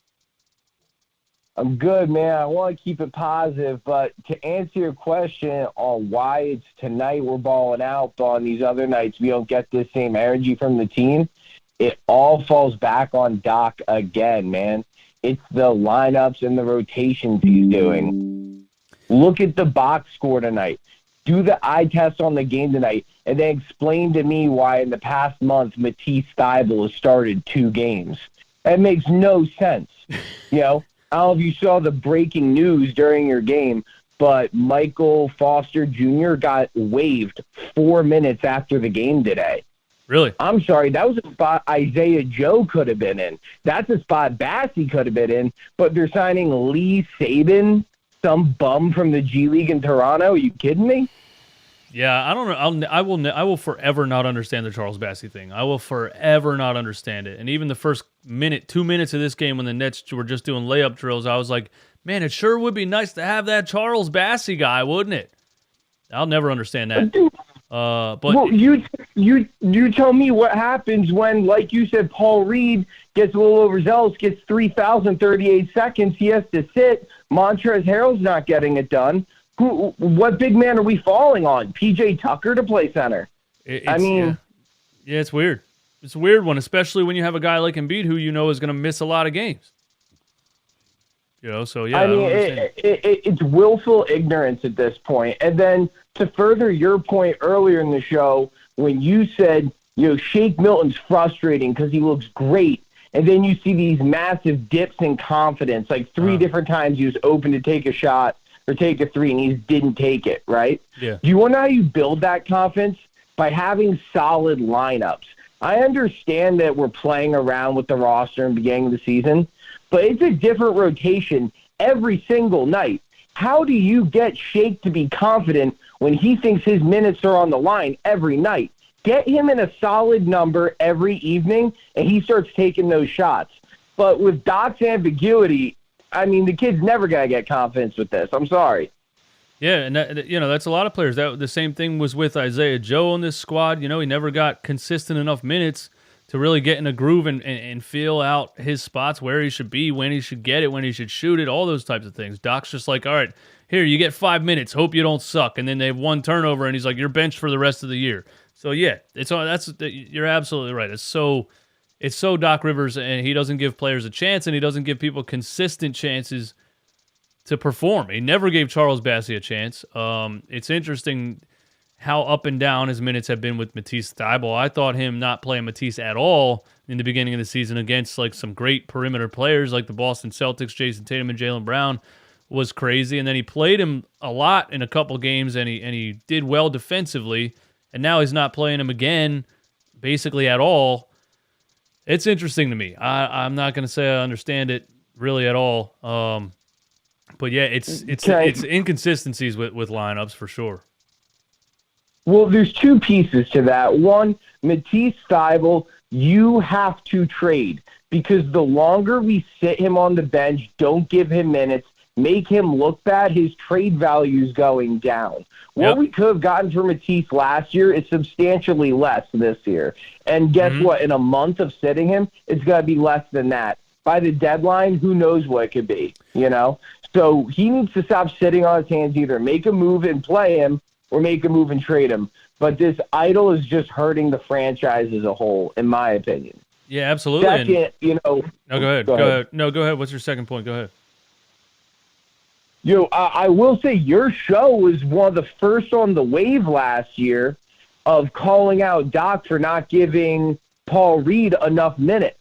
I'm good, man. I want to keep it positive, but to answer your question on why it's tonight we're balling out, but on these other nights we don't get this same energy from the team, it all falls back on Doc again, man. It's the lineups and the rotations he's doing. Look at the box score tonight. Do the eye test on the game tonight, and then explain to me why in the past month Matisse Thybulle has started 2 games. That makes no sense. I don't know if you saw the breaking news during your game, but Michael Foster Jr. got waived 4 minutes after the game today. Really? I'm sorry. That was a spot Isaiah Joe could have been in. That's a spot Bassey could have been in, but they're signing Lee Sabin, some bum from the G League in Toronto. Are you kidding me? Yeah, I don't know. I will forever not understand the Charles Bassey thing. I will forever not understand it. And even the first 2 minutes of this game when the Nets were just doing layup drills, I was like, man, it sure would be nice to have that Charles Bassey guy, wouldn't it? I'll never understand that. But well, you tell me what happens when, like you said, Paul Reed gets a little overzealous, gets 3,038 seconds. He has to sit. Montrezl Harrell's not getting it done. What big man are we falling on? PJ Tucker to play center? Yeah, it's weird. It's a weird one, especially when you have a guy like Embiid who is going to miss a lot of games. So yeah. It's willful ignorance at this point. And then to further your point earlier in the show, when you said, Shake Milton's frustrating because he looks great, and then you see these massive dips in confidence, like 3 different times he was open to take a shot or take a 3, and he didn't take it, right? Yeah. Do you want to know how you build that confidence? By having solid lineups. I understand that we're playing around with the roster in the beginning of the season, but it's a different rotation every single night. How do you get Shake to be confident when he thinks his minutes are on the line every night? Get him in a solid number every evening, and he starts taking those shots. But with Doc's ambiguity, the kid's never going to get confidence with this. I'm sorry. Yeah, and that's a lot of players. The same thing was with Isaiah Joe on this squad. He never got consistent enough minutes to really get in a groove and feel out his spots, where he should be, when he should get it, when he should shoot it, all those types of things. Doc's just like, all right, here, you get 5 minutes. Hope you don't suck. And then they have 1 turnover, and he's like, you're benched for the rest of the year. So yeah, you're absolutely right. It's so Doc Rivers, and he doesn't give players a chance, and he doesn't give people consistent chances to perform. He never gave Charles Bassey a chance. It's interesting how up and down his minutes have been with Matisse Thybulle. I thought him not playing Matisse at all in the beginning of the season against some great perimeter players like the Boston Celtics, Jason Tatum and Jaylen Brown, was crazy, and then he played him a lot in a couple games, and he did well defensively, and now he's not playing him again, basically at all. It's interesting to me. I'm not going to say I understand it really at all, but yeah, it's inconsistencies with lineups for sure. Well, there's two pieces to that. One, Matisse Thybulle, you have to trade because the longer we sit him on the bench, don't give him minutes, make him look bad, his trade value is going down. What we could have gotten for Matisse last year is substantially less this year. And guess what? In a month of sitting him, it's going to be less than that. By the deadline, who knows what it could be, you know? So he needs to stop sitting on his hands, either make a move and play him or make a move and trade him. But this idol is just hurting the franchise as a whole, in my opinion. Yeah, absolutely. Second, you know. No, go ahead. Go ahead. No, go ahead. What's your second point? Go ahead. I will say your show was one of the first on the wave last year of calling out Doc for not giving Paul Reed enough minutes.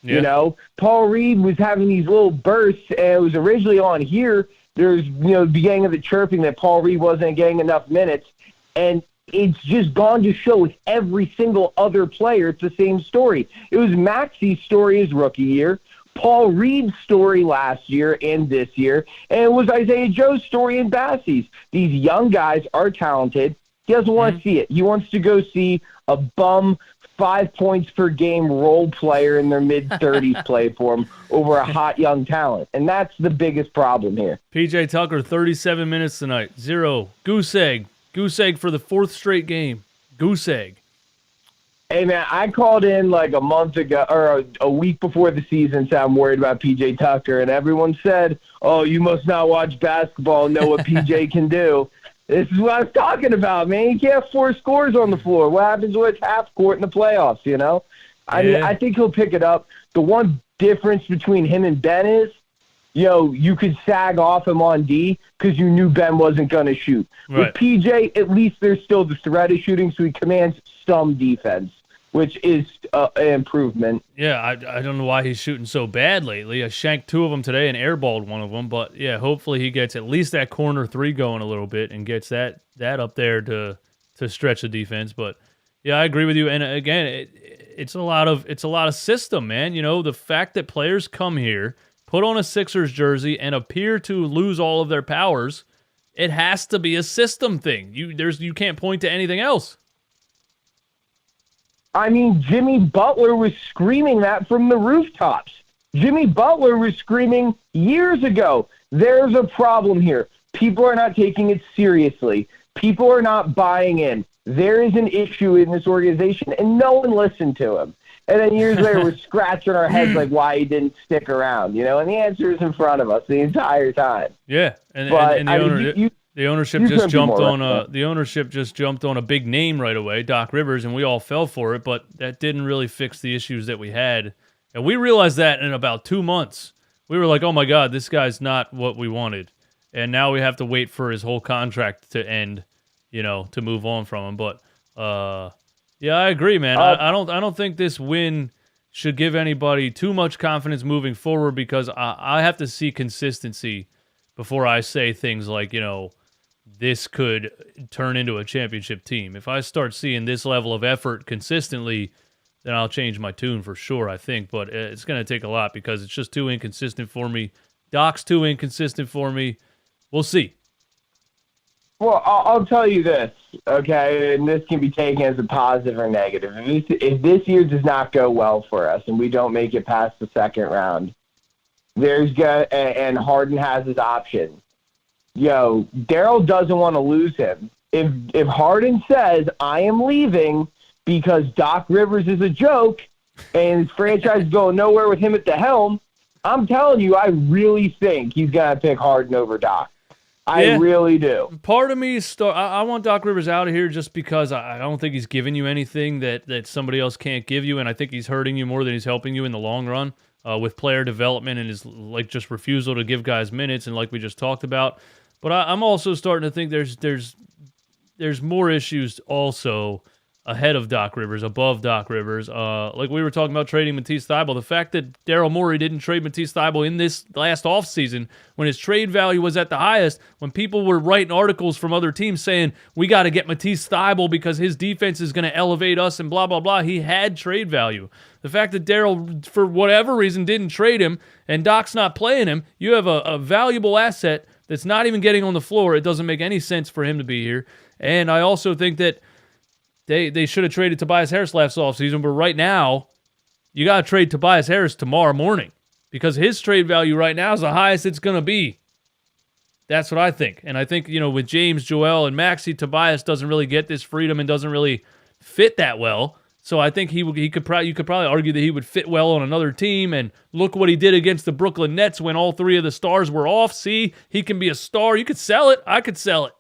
Yeah. You know, Paul Reed was having these little bursts, and it was originally on here. There's, the beginning of the chirping that Paul Reed wasn't getting enough minutes, and it's just gone to show with every single other player. It's the same story. It was Maxey's story his rookie year, Paul Reed's story last year and this year, and it was Isaiah Joe's story in Bassey's. These young guys are talented. He doesn't want to see it. He wants to go see a bum 5 points per game role player in their mid-30s play for him over a hot young talent. And that's the biggest problem here. PJ Tucker, 37 minutes tonight. 0. Goose egg. Goose egg for the 4th straight game. Goose egg. Hey, man, I called in like a month ago or a week before the season, said I'm worried about PJ Tucker, and everyone said, oh, you must not watch basketball and know what PJ can do. This is what I was talking about, man. You can't have 4 scores on the floor. What happens when it's half court in the playoffs, you know? I think he'll pick it up. The one difference between him and Ben is, you could sag off him on D because you knew Ben wasn't going to shoot. Right. With PJ, at least there's still the threat of shooting, so he commands some defense, which is an improvement. Yeah, I don't know why he's shooting so bad lately. I shanked 2 of them today and airballed one of them. But, yeah, hopefully he gets at least that corner 3 going a little bit and gets that up there to stretch the defense. But, yeah, I agree with you. And, again, it's a lot of system, man. The fact that players come here, put on a Sixers jersey, and appear to lose all of their powers, it has to be a system thing. You can't point to anything else. I mean, Jimmy Butler was screaming that from the rooftops. Jimmy Butler was screaming years ago. There's a problem here. People are not taking it seriously. People are not buying in. There is an issue in this organization, and no one listened to him. And then years later, we're scratching our heads like why he didn't stick around, and the answer is in front of us the entire time. Yeah, and the ownership just jumped on a big name right away, Doc Rivers, and we all fell for it, but that didn't really fix the issues that we had. And we realized that in about 2 months. We were like, oh my God, this guy's not what we wanted. And now we have to wait for his whole contract to end, to move on from him. But yeah, I agree, man. I don't think this win should give anybody too much confidence moving forward because I have to see consistency before I say things like, this could turn into a championship team. If I start seeing this level of effort consistently, then I'll change my tune for sure, I think. But it's going to take a lot because it's just too inconsistent for me. Doc's too inconsistent for me. We'll see. Well, I'll tell you this, okay, and this can be taken as a positive or negative. If this year does not go well for us and we don't make it past the second round, and Harden has his option. Daryl doesn't want to lose him. If Harden says, I am leaving because Doc Rivers is a joke and his franchise is going nowhere with him at the helm, I'm telling you, I really think he's going to pick Harden over Doc. I really do. Part of me is I want Doc Rivers out of here just because I don't think he's giving you anything that somebody else can't give you, and I think he's hurting you more than he's helping you in the long run with player development and his just refusal to give guys minutes and like we just talked about. But I'm also starting to think there's more issues also ahead of Doc Rivers, above Doc Rivers. Like we were talking about trading Matisse Thybulle, the fact that Daryl Morey didn't trade Matisse Thybulle in this last offseason when his trade value was at the highest, when people were writing articles from other teams saying, we got to get Matisse Thybulle because his defense is going to elevate us and blah, blah, blah. He had trade value. The fact that Daryl, for whatever reason, didn't trade him and Doc's not playing him, you have a valuable asset that's not even getting on the floor. It doesn't make any sense for him to be here. And I also think that they should have traded Tobias Harris last offseason, but right now, you got to trade Tobias Harris tomorrow morning because his trade value right now is the highest it's going to be. That's what I think. And I think, with James, Joel, and Maxey, Tobias doesn't really get this freedom and doesn't really fit that well. So I think you could probably argue that he would fit well on another team. And look what he did against the Brooklyn Nets when all three of the stars were off. See, he can be a star. You could sell it. I could sell it.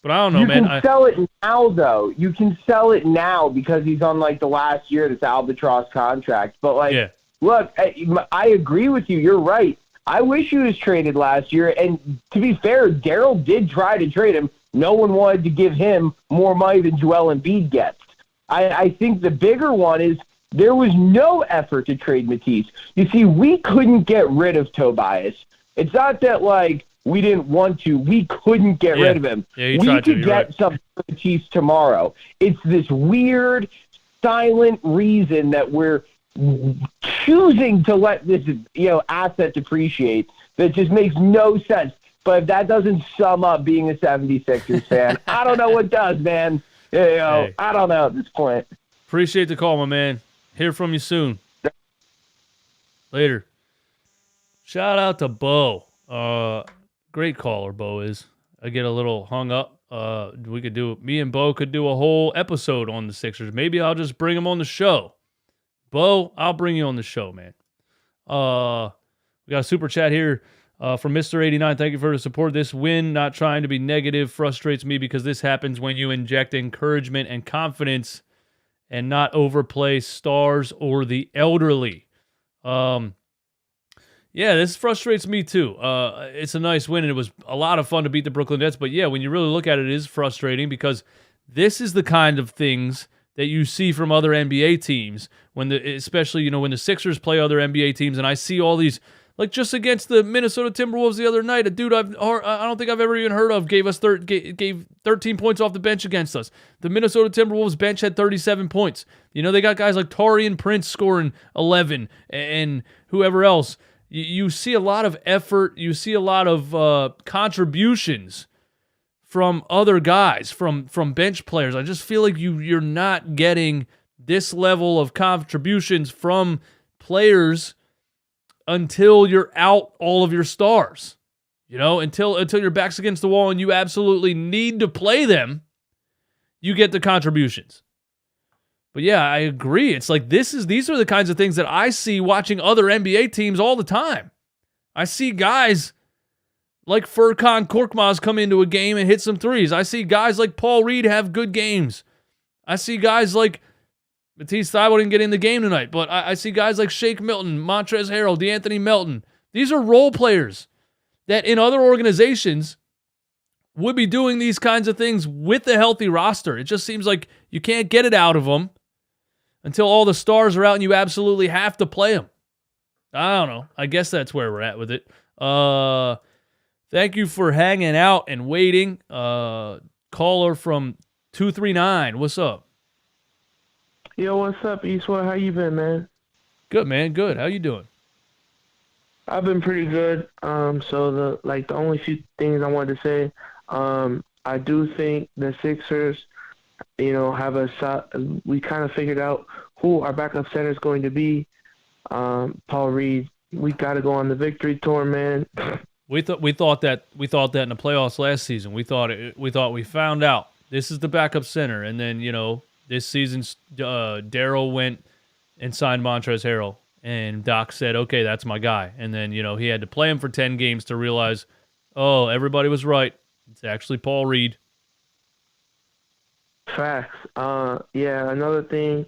But I don't know, man. You can sell it now, though. You can sell it now because he's on, the last year of this albatross contract. But, Look, I agree with you. You're right. I wish he was traded last year. And to be fair, Daryl did try to trade him. No one wanted to give him more money than Joel Embiid gets. I think the bigger one is there was no effort to trade Matisse. You see, we couldn't get rid of Tobias. It's not that, we didn't want to. We couldn't get rid of him. Yeah, we could get some Matisse tomorrow. It's this weird, silent reason that we're choosing to let this, asset depreciate that just makes no sense. But if that doesn't sum up being a 76ers fan, I don't know what does, man. I don't know at this point. Appreciate the call, my man. Hear from you soon. Later. Shout out to Bo. Great caller, Bo is. I get a little hung up. Me and Bo could do a whole episode on the Sixers. Maybe I'll just bring him on the show. Bo, I'll bring you on the show, man. We got a super chat here from Mr. 89. Thank you for the support. This win, not trying to be negative, frustrates me because this happens when you inject encouragement and confidence and not overplay stars or the elderly. Yeah, this frustrates me too. It's a nice win, and it was a lot of fun to beat the Brooklyn Nets. But yeah, when you really look at it, it is frustrating because this is the kind of things that you see from other NBA teams, especially when the Sixers play other NBA teams, and I see all these, just against the Minnesota Timberwolves the other night, a dude I don't think I've ever even heard of gave 13 points off the bench against us. The Minnesota Timberwolves bench had 37 points. They got guys like Taurean Prince scoring 11 and whoever else. You see a lot of effort. You see a lot of contributions from other guys, from bench players. I just feel like you're not getting this level of contributions from players until you're out all of your stars. Until your back's against the wall and you absolutely need to play them, you get the contributions. But yeah, I agree. It's these are the kinds of things that I see watching other NBA teams all the time. I see guys like Furkan Korkmaz come into a game and hit some threes. I see guys like Paul Reed have good games. I see guys like Matisse Thybulle didn't get in the game tonight, but I see guys like Shake Milton, Montrezl Harrell, DeAnthony Melton. These are role players that in other organizations would be doing these kinds of things with a healthy roster. It just seems like you can't get it out of them until all the stars are out and you absolutely have to play them. I don't know. I guess that's where we're at with it. Thank you for hanging out and waiting. Caller from 239. What's up? Yo, what's up, Eastwood? How you been, man? Good, man. Good. How you doing? I've been pretty good. So the only few things I wanted to say, I do think the Sixers, we kind of figured out who our backup center is going to be. Paul Reed. We got to go on the victory tour, man. We thought that in the playoffs last season. We thought we found out this is the backup center, and then this season Daryl went and signed Montrezl Harrell, and Doc said, "Okay, that's my guy." And then he had to play him for 10 games to realize, oh, everybody was right. It's actually Paul Reed. Facts. Another thing.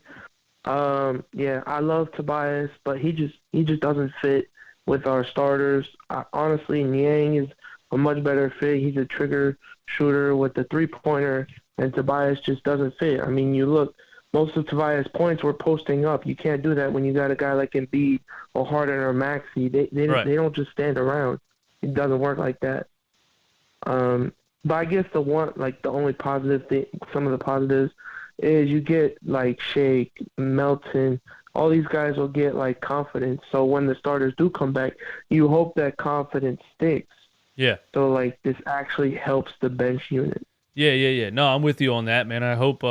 I love Tobias, but he just doesn't fit with our starters. Honestly, Niang is a much better fit. He's a trigger shooter with the three-pointer, and Tobias just doesn't fit. I mean, you look, most of Tobias' points were posting up. You can't do that when you got a guy like Embiid or Harden or Maxey. They don't just stand around. It doesn't work like that. But I guess the only positive thing, some of the positives, is you get like Shake, Melton, all these guys will get like confidence. So when the starters do come back, you hope that confidence sticks. Yeah. So like this actually helps the bench unit. Yeah. No, I'm with you on that, man. I hope,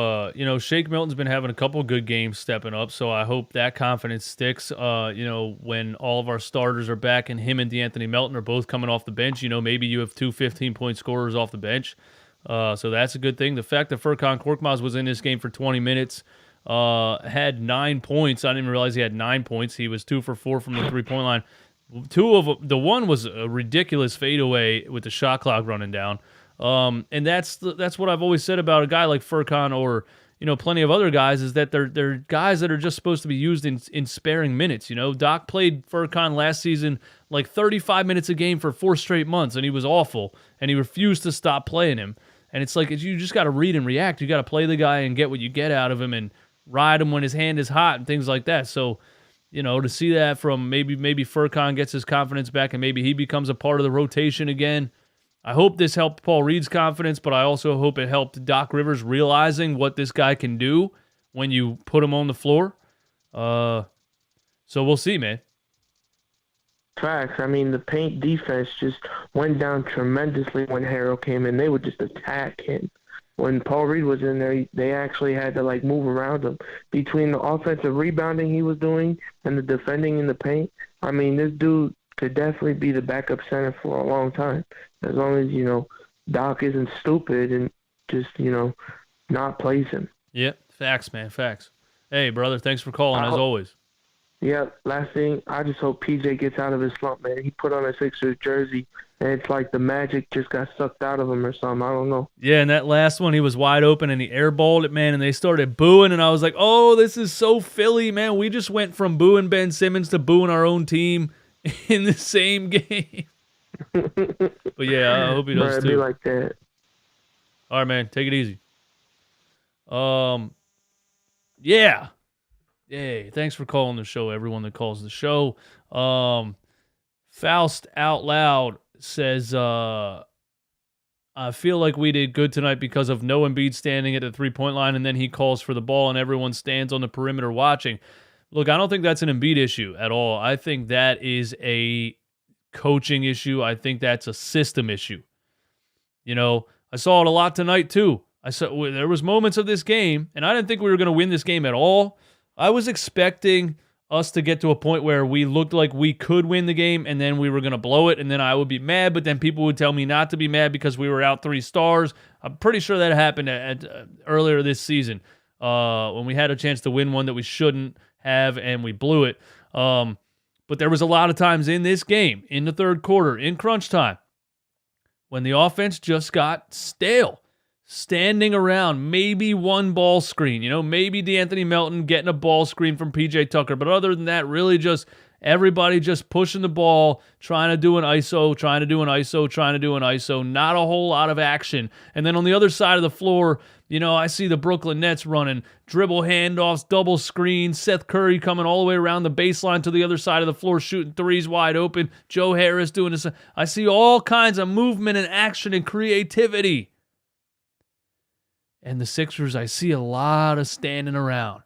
Shake Milton's been having a couple good games stepping up, so I hope that confidence sticks, when all of our starters are back and him and DeAnthony Melton are both coming off the bench. Maybe you have two 15-point scorers off the bench, so that's a good thing. The fact that Furkan Korkmaz was in this game for 20 minutes, had 9 points. I didn't even realize he had 9 points. He was 2 for 4 from the three-point line. The one was a ridiculous fadeaway with the shot clock running down. And that's what I've always said about a guy like Furkan or, plenty of other guys, is that they're guys that are just supposed to be used in sparing minutes. Doc played Furkan last season like 35 minutes a game for 4 straight months, and he was awful, and he refused to stop playing him. And it's like, you just got to read and react. You got to play the guy and get what you get out of him and ride him when his hand is hot and things like that. So, to see that from maybe Furkan gets his confidence back and maybe he becomes a part of the rotation again. I hope this helped Paul Reed's confidence, but I also hope it helped Doc Rivers realizing what this guy can do when you put him on the floor. So we'll see, man. Facts. I mean, the paint defense just went down tremendously when Harrell came in. They would just attack him. When Paul Reed was in there, they actually had to, move around him. Between the offensive rebounding he was doing and the defending in the paint, I mean, this dude could definitely be the backup center for a long time. As long as, Doc isn't stupid and just, not plays him. Yep. Facts, man. Facts. Hey, brother, thanks for calling, as always. Yeah, last thing, I just hope PJ gets out of his slump, man. He put on a Sixers jersey, and it's like the magic just got sucked out of him or something. I don't know. Yeah, and that last one, he was wide open, and he airballed it, man, and they started booing, and I was like, oh, this is so Philly, man. We just went from booing Ben Simmons to booing our own team in the same game. But, yeah, I hope he does, too. Be like that. All right, man, take it easy. Yeah. Yay, thanks for calling the show, everyone that calls the show. Faust Out Loud says, I feel like we did good tonight because of no Embiid standing at the three-point line, and then he calls for the ball and everyone stands on the perimeter watching. Look, I don't think that's an Embiid issue at all. I think that is a coaching issue. I think that's a system issue. I saw it a lot tonight, too. There was moments of this game, and I didn't think we were going to win this game at all. I was expecting us to get to a point where we looked like we could win the game and then we were going to blow it and then I would be mad, but then people would tell me not to be mad because we were out 3 stars. I'm pretty sure that happened earlier this season when we had a chance to win one that we shouldn't have and we blew it. But there was a lot of times in this game, in the third quarter, in crunch time, when the offense just got stale. Standing around, maybe one ball screen, maybe DeAnthony Melton getting a ball screen from PJ Tucker. But other than that, really just everybody just pushing the ball, trying to do an ISO, not a whole lot of action. And then on the other side of the floor, I see the Brooklyn Nets running dribble handoffs, double screens, Seth Curry coming all the way around the baseline to the other side of the floor, shooting threes wide open, Joe Harris doing this. I see all kinds of movement and action and creativity. And the Sixers, I see a lot of standing around.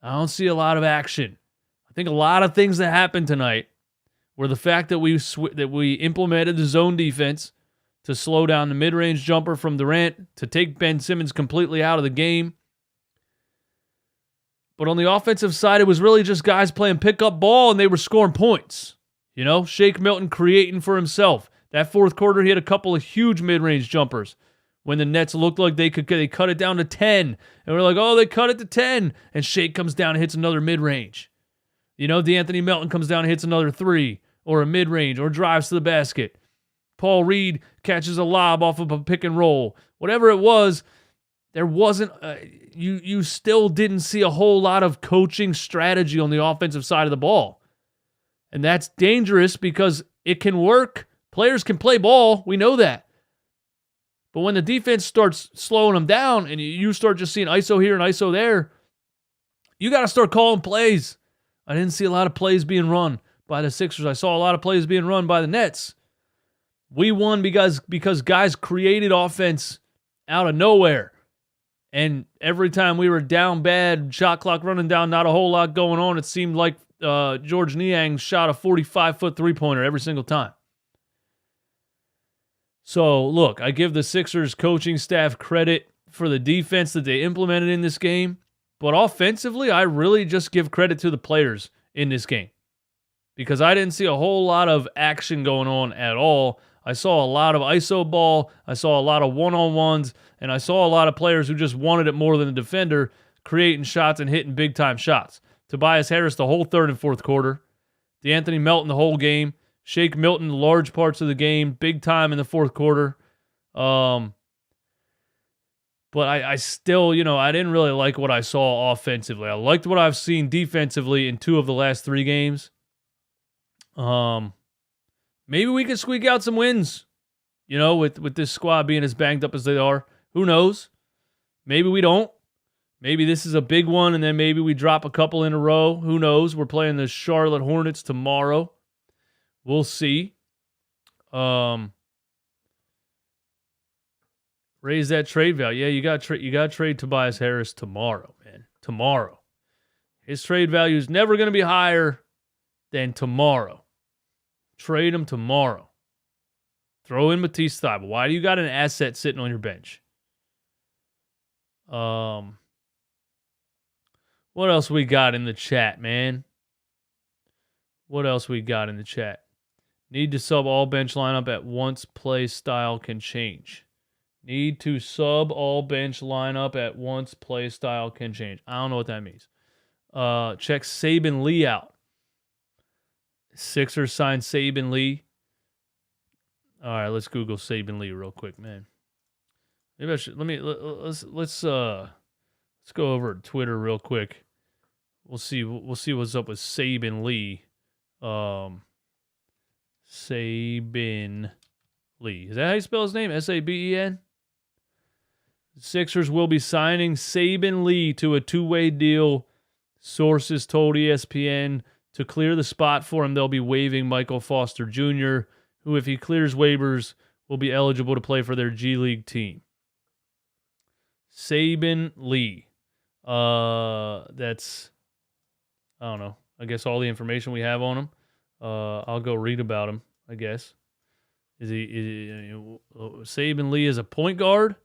I don't see a lot of action. I think a lot of things that happened tonight were the fact that we implemented the zone defense to slow down the mid-range jumper from Durant, to take Ben Simmons completely out of the game. But on the offensive side, it was really just guys playing pickup ball, and they were scoring points. Shake Milton creating for himself. That fourth quarter, he had a couple of huge mid-range jumpers. When the Nets looked like they cut it down to 10. And we're like, oh, they cut it to 10. And Shake comes down and hits another mid-range. DeAnthony Melton comes down and hits another 3, or a mid-range, or drives to the basket. Paul Reed catches a lob off of a pick and roll. Whatever it was, there wasn't, you still didn't see a whole lot of coaching strategy on the offensive side of the ball. And that's dangerous because it can work, Players can play ball. We know that. But when the defense starts slowing them down and you start just seeing ISO here and ISO there, you got to start calling plays. I didn't see a lot of plays being run by the Sixers. I saw a lot of plays being run by the Nets. We won because guys created offense out of nowhere. And every time we were down bad, shot clock running down, not a whole lot going on, it seemed like George Niang shot a 45-foot three-pointer every single time. So, look, I give the Sixers coaching staff credit for the defense that they implemented in this game. But offensively, I really just give credit to the players in this game. Because I didn't see a whole lot of action going on at all. I saw a lot of ISO ball. I saw a lot of one-on-ones. And I saw a lot of players who just wanted it more than a defender, creating shots and hitting big-time shots. Tobias Harris the whole third and fourth quarter. DeAnthony Melton the whole game. Shake Milton large parts of the game. Big time in the fourth quarter. But I still, I didn't really like what I saw offensively. I liked what I've seen defensively in 2 of the last 3 games. Maybe we could squeak out some wins, with this squad being as banged up as they are. Who knows? Maybe we don't. Maybe this is a big one, and then maybe we drop a couple in a row. Who knows? We're playing the Charlotte Hornets tomorrow. We'll see. Raise that trade value. Yeah, you got to trade Tobias Harris tomorrow, man. Tomorrow. His trade value is never going to be higher than tomorrow. Trade him tomorrow. Throw in Matisse Thybulle. Why do you got an asset sitting on your bench? What else we got in the chat, man? What else we got in the chat? Need to sub all bench lineup at once play style can change. Need to sub all bench lineup at once play style can change. I don't know what that means. Check Saben Lee out. Sixers signed Saben Lee. All right, let's Google Saben Lee real quick, man. Maybe I should let's go over to Twitter real quick. We'll see what's up with Saben Lee. Saben Lee. Is that how you spell his name? S-A-B-E-N? Sixers will be signing Saben Lee to a 2-way deal. Sources told ESPN to clear the spot for him, they'll be waiving Michael Foster Jr., who, if he clears waivers, will be eligible to play for their G League team. Saben Lee. That's, I don't know, I guess all the information we have on him. I'll go read about him, I guess. Saben Lee is a point guard?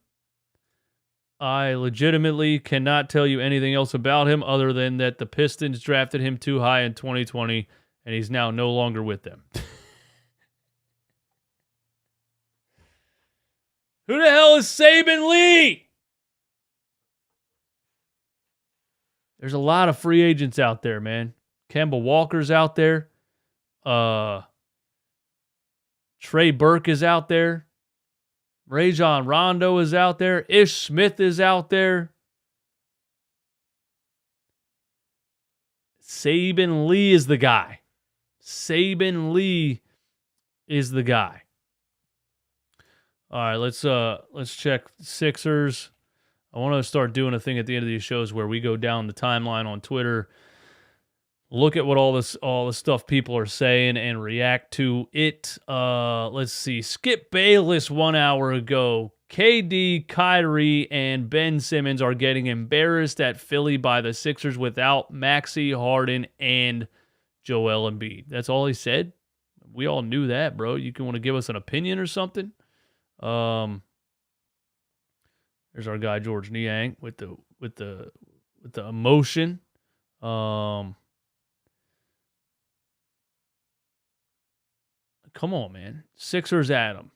I legitimately cannot tell you anything else about him other than that the Pistons drafted him too high in 2020, and he's now no longer with them. Who the hell is Saben Lee? There's a lot of free agents out there, man. Kemba Walker's out there. Trey Burke is out there. Rajon Rondo is out there. Ish Smith is out there. Saben Lee is the guy. Saben Lee is the guy. All right, let's check Sixers. I want to start doing a thing at the end of these shows where we go down the timeline on Twitter, look at what all the stuff people are saying and react to it. Let's see. Skip Bayless 1 hour ago. KD, Kyrie, and Ben Simmons are getting embarrassed at Philly by the Sixers without Maxey, Harden, and Joel Embiid. That's all he said. We all knew that, bro. You can want to give us an opinion or something. There's our guy George Niang with the emotion. Come on, man. Sixers at him.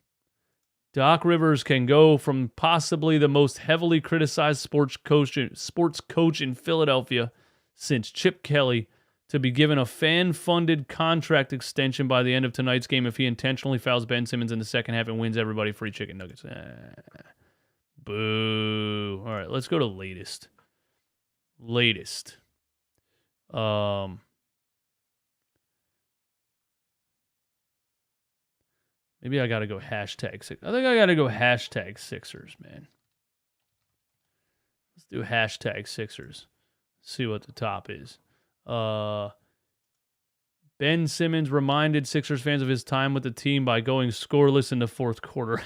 Doc Rivers can go from possibly the most heavily criticized sports coach in Philadelphia since Chip Kelly to be given a fan-funded contract extension by the end of tonight's game if he intentionally fouls Ben Simmons in the second half and wins everybody free chicken nuggets. Boo. All right, let's go to latest. Maybe I got to go hashtag Sixers. I think I got to go hashtag Sixers, man. Let's do hashtag Sixers. See what the top is. Ben Simmons reminded Sixers fans of his time with the team by going scoreless in the fourth quarter.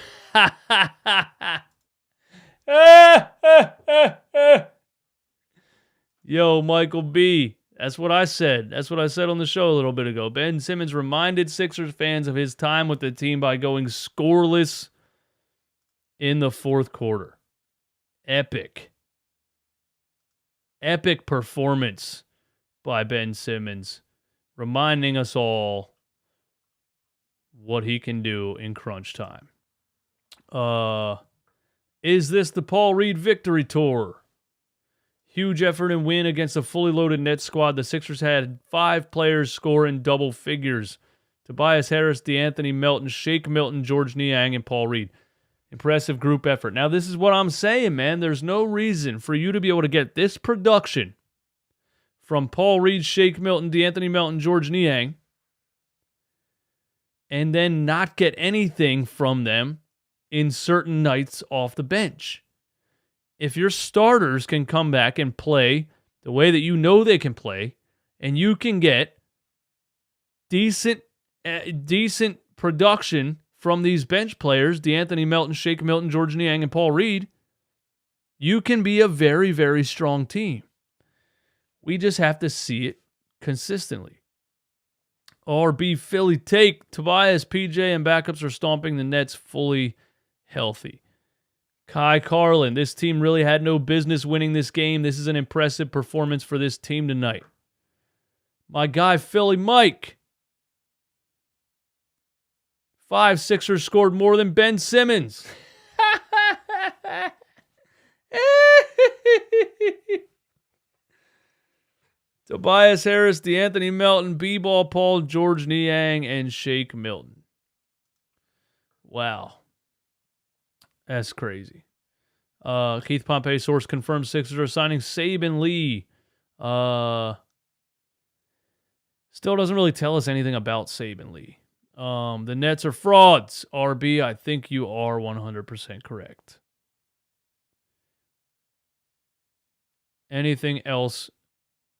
Yo, Michael B. That's what I said. That's what I said on the show a little bit ago. Ben Simmons reminded Sixers fans of his time with the team by going scoreless in the fourth quarter. Epic. Epic performance by Ben Simmons, reminding us all what he can do in crunch time. Is this the Paul Reed victory tour? Huge effort and win against a fully loaded Nets squad. The Sixers had 5 players score in double figures. Tobias Harris, DeAnthony Melton, Shake Milton, George Niang, and Paul Reed. Impressive group effort. Now, this is what I'm saying, man. There's no reason for you to be able to get this production from Paul Reed, Shake Milton, DeAnthony Melton, George Niang, and then not get anything from them in certain nights off the bench. If your starters can come back and play the way that you know they can play, and you can get decent production from these bench players, DeAnthony Melton, Shake Milton, George Niang, and Paul Reed, you can be a very, very strong team. We just have to see it consistently. RB Philly take. Tobias, PJ, and backups are stomping the Nets fully healthy. Kai Carlin, this team really had no business winning this game. This is an impressive performance for this team tonight. My guy, Philly Mike. 5 Sixers scored more than Ben Simmons. Tobias Harris, DeAnthony Melton, B-Ball Paul, George Niang, and Shake Milton. Wow. That's crazy. Keith Pompey source confirms Sixers are signing Saban Lee. Still doesn't really tell us anything about Saban Lee. The Nets are frauds. RB, I think you are 100% correct. Anything else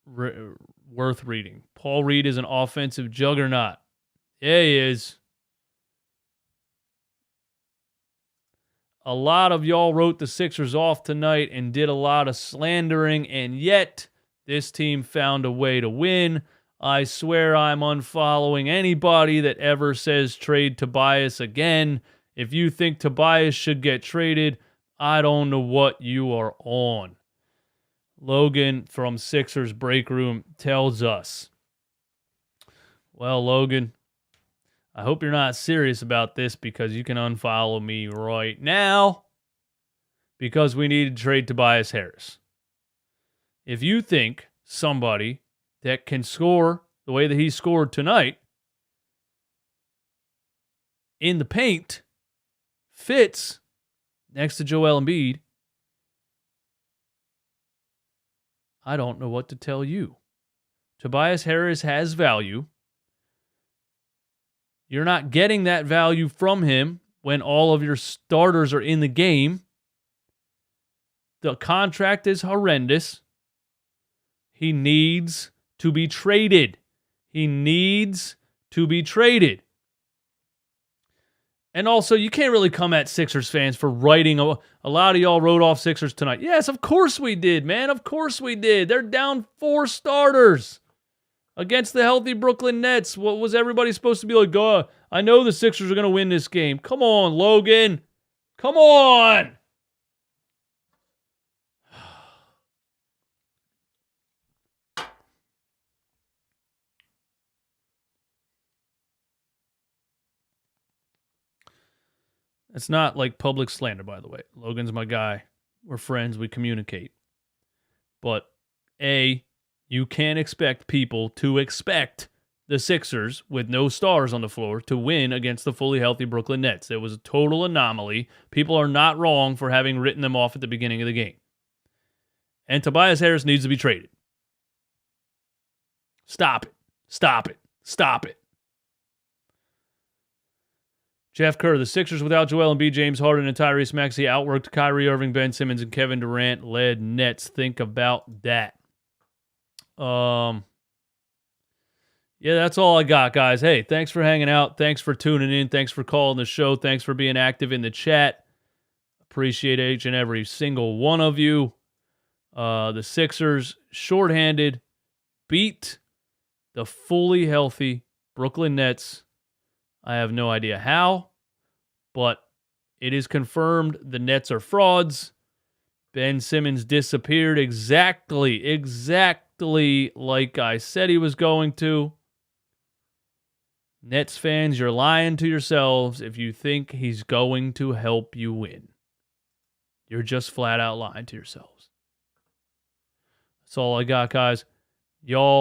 worth reading? Paul Reed is an offensive juggernaut. Yeah, he is. A lot of y'all wrote the Sixers off tonight and did a lot of slandering, and yet this team found a way to win. I swear I'm unfollowing anybody that ever says trade Tobias again. If you think Tobias should get traded, I don't know what you are on. Logan from Sixers Break Room tells us, well, Logan, I hope you're not serious about this because you can unfollow me right now because we need to trade Tobias Harris. If you think somebody that can score the way that he scored tonight in the paint fits next to Joel Embiid, I don't know what to tell you. Tobias Harris has value. You're not getting that value from him when all of your starters are in the game. The contract is horrendous. He needs to be traded. He needs to be traded. And also, you can't really come at Sixers fans for writing. A lot of y'all wrote off Sixers tonight. Yes, of course we did, man. Of course we did. They're down 4 starters against the healthy Brooklyn Nets. What was everybody supposed to be like? I know the Sixers are going to win this game. Come on, Logan. Come on. It's not like public slander, by the way. Logan's my guy. We're friends. We communicate. But A, you can't expect people to expect the Sixers, with no stars on the floor, to win against the fully healthy Brooklyn Nets. It was a total anomaly. People are not wrong for having written them off at the beginning of the game. And Tobias Harris needs to be traded. Stop it. Stop it. Stop it. Jeff Kerr, the Sixers without Joel Embiid, James Harden, and Tyrese Maxey outworked Kyrie, Irving, Ben Simmons, and Kevin Durant led Nets. Think about that. Yeah, that's all I got, guys. Hey, thanks for hanging out. Thanks for tuning in. Thanks for calling the show. Thanks for being active in the chat. Appreciate each and every single one of you. The Sixers, shorthanded, beat the fully healthy Brooklyn Nets. I have no idea how, but it is confirmed the Nets are frauds. Ben Simmons disappeared exactly like I said he was going to. Nets fans, you're lying to yourselves if you think he's going to help you win. You're just flat out lying to yourselves. That's all I got, guys. Y'all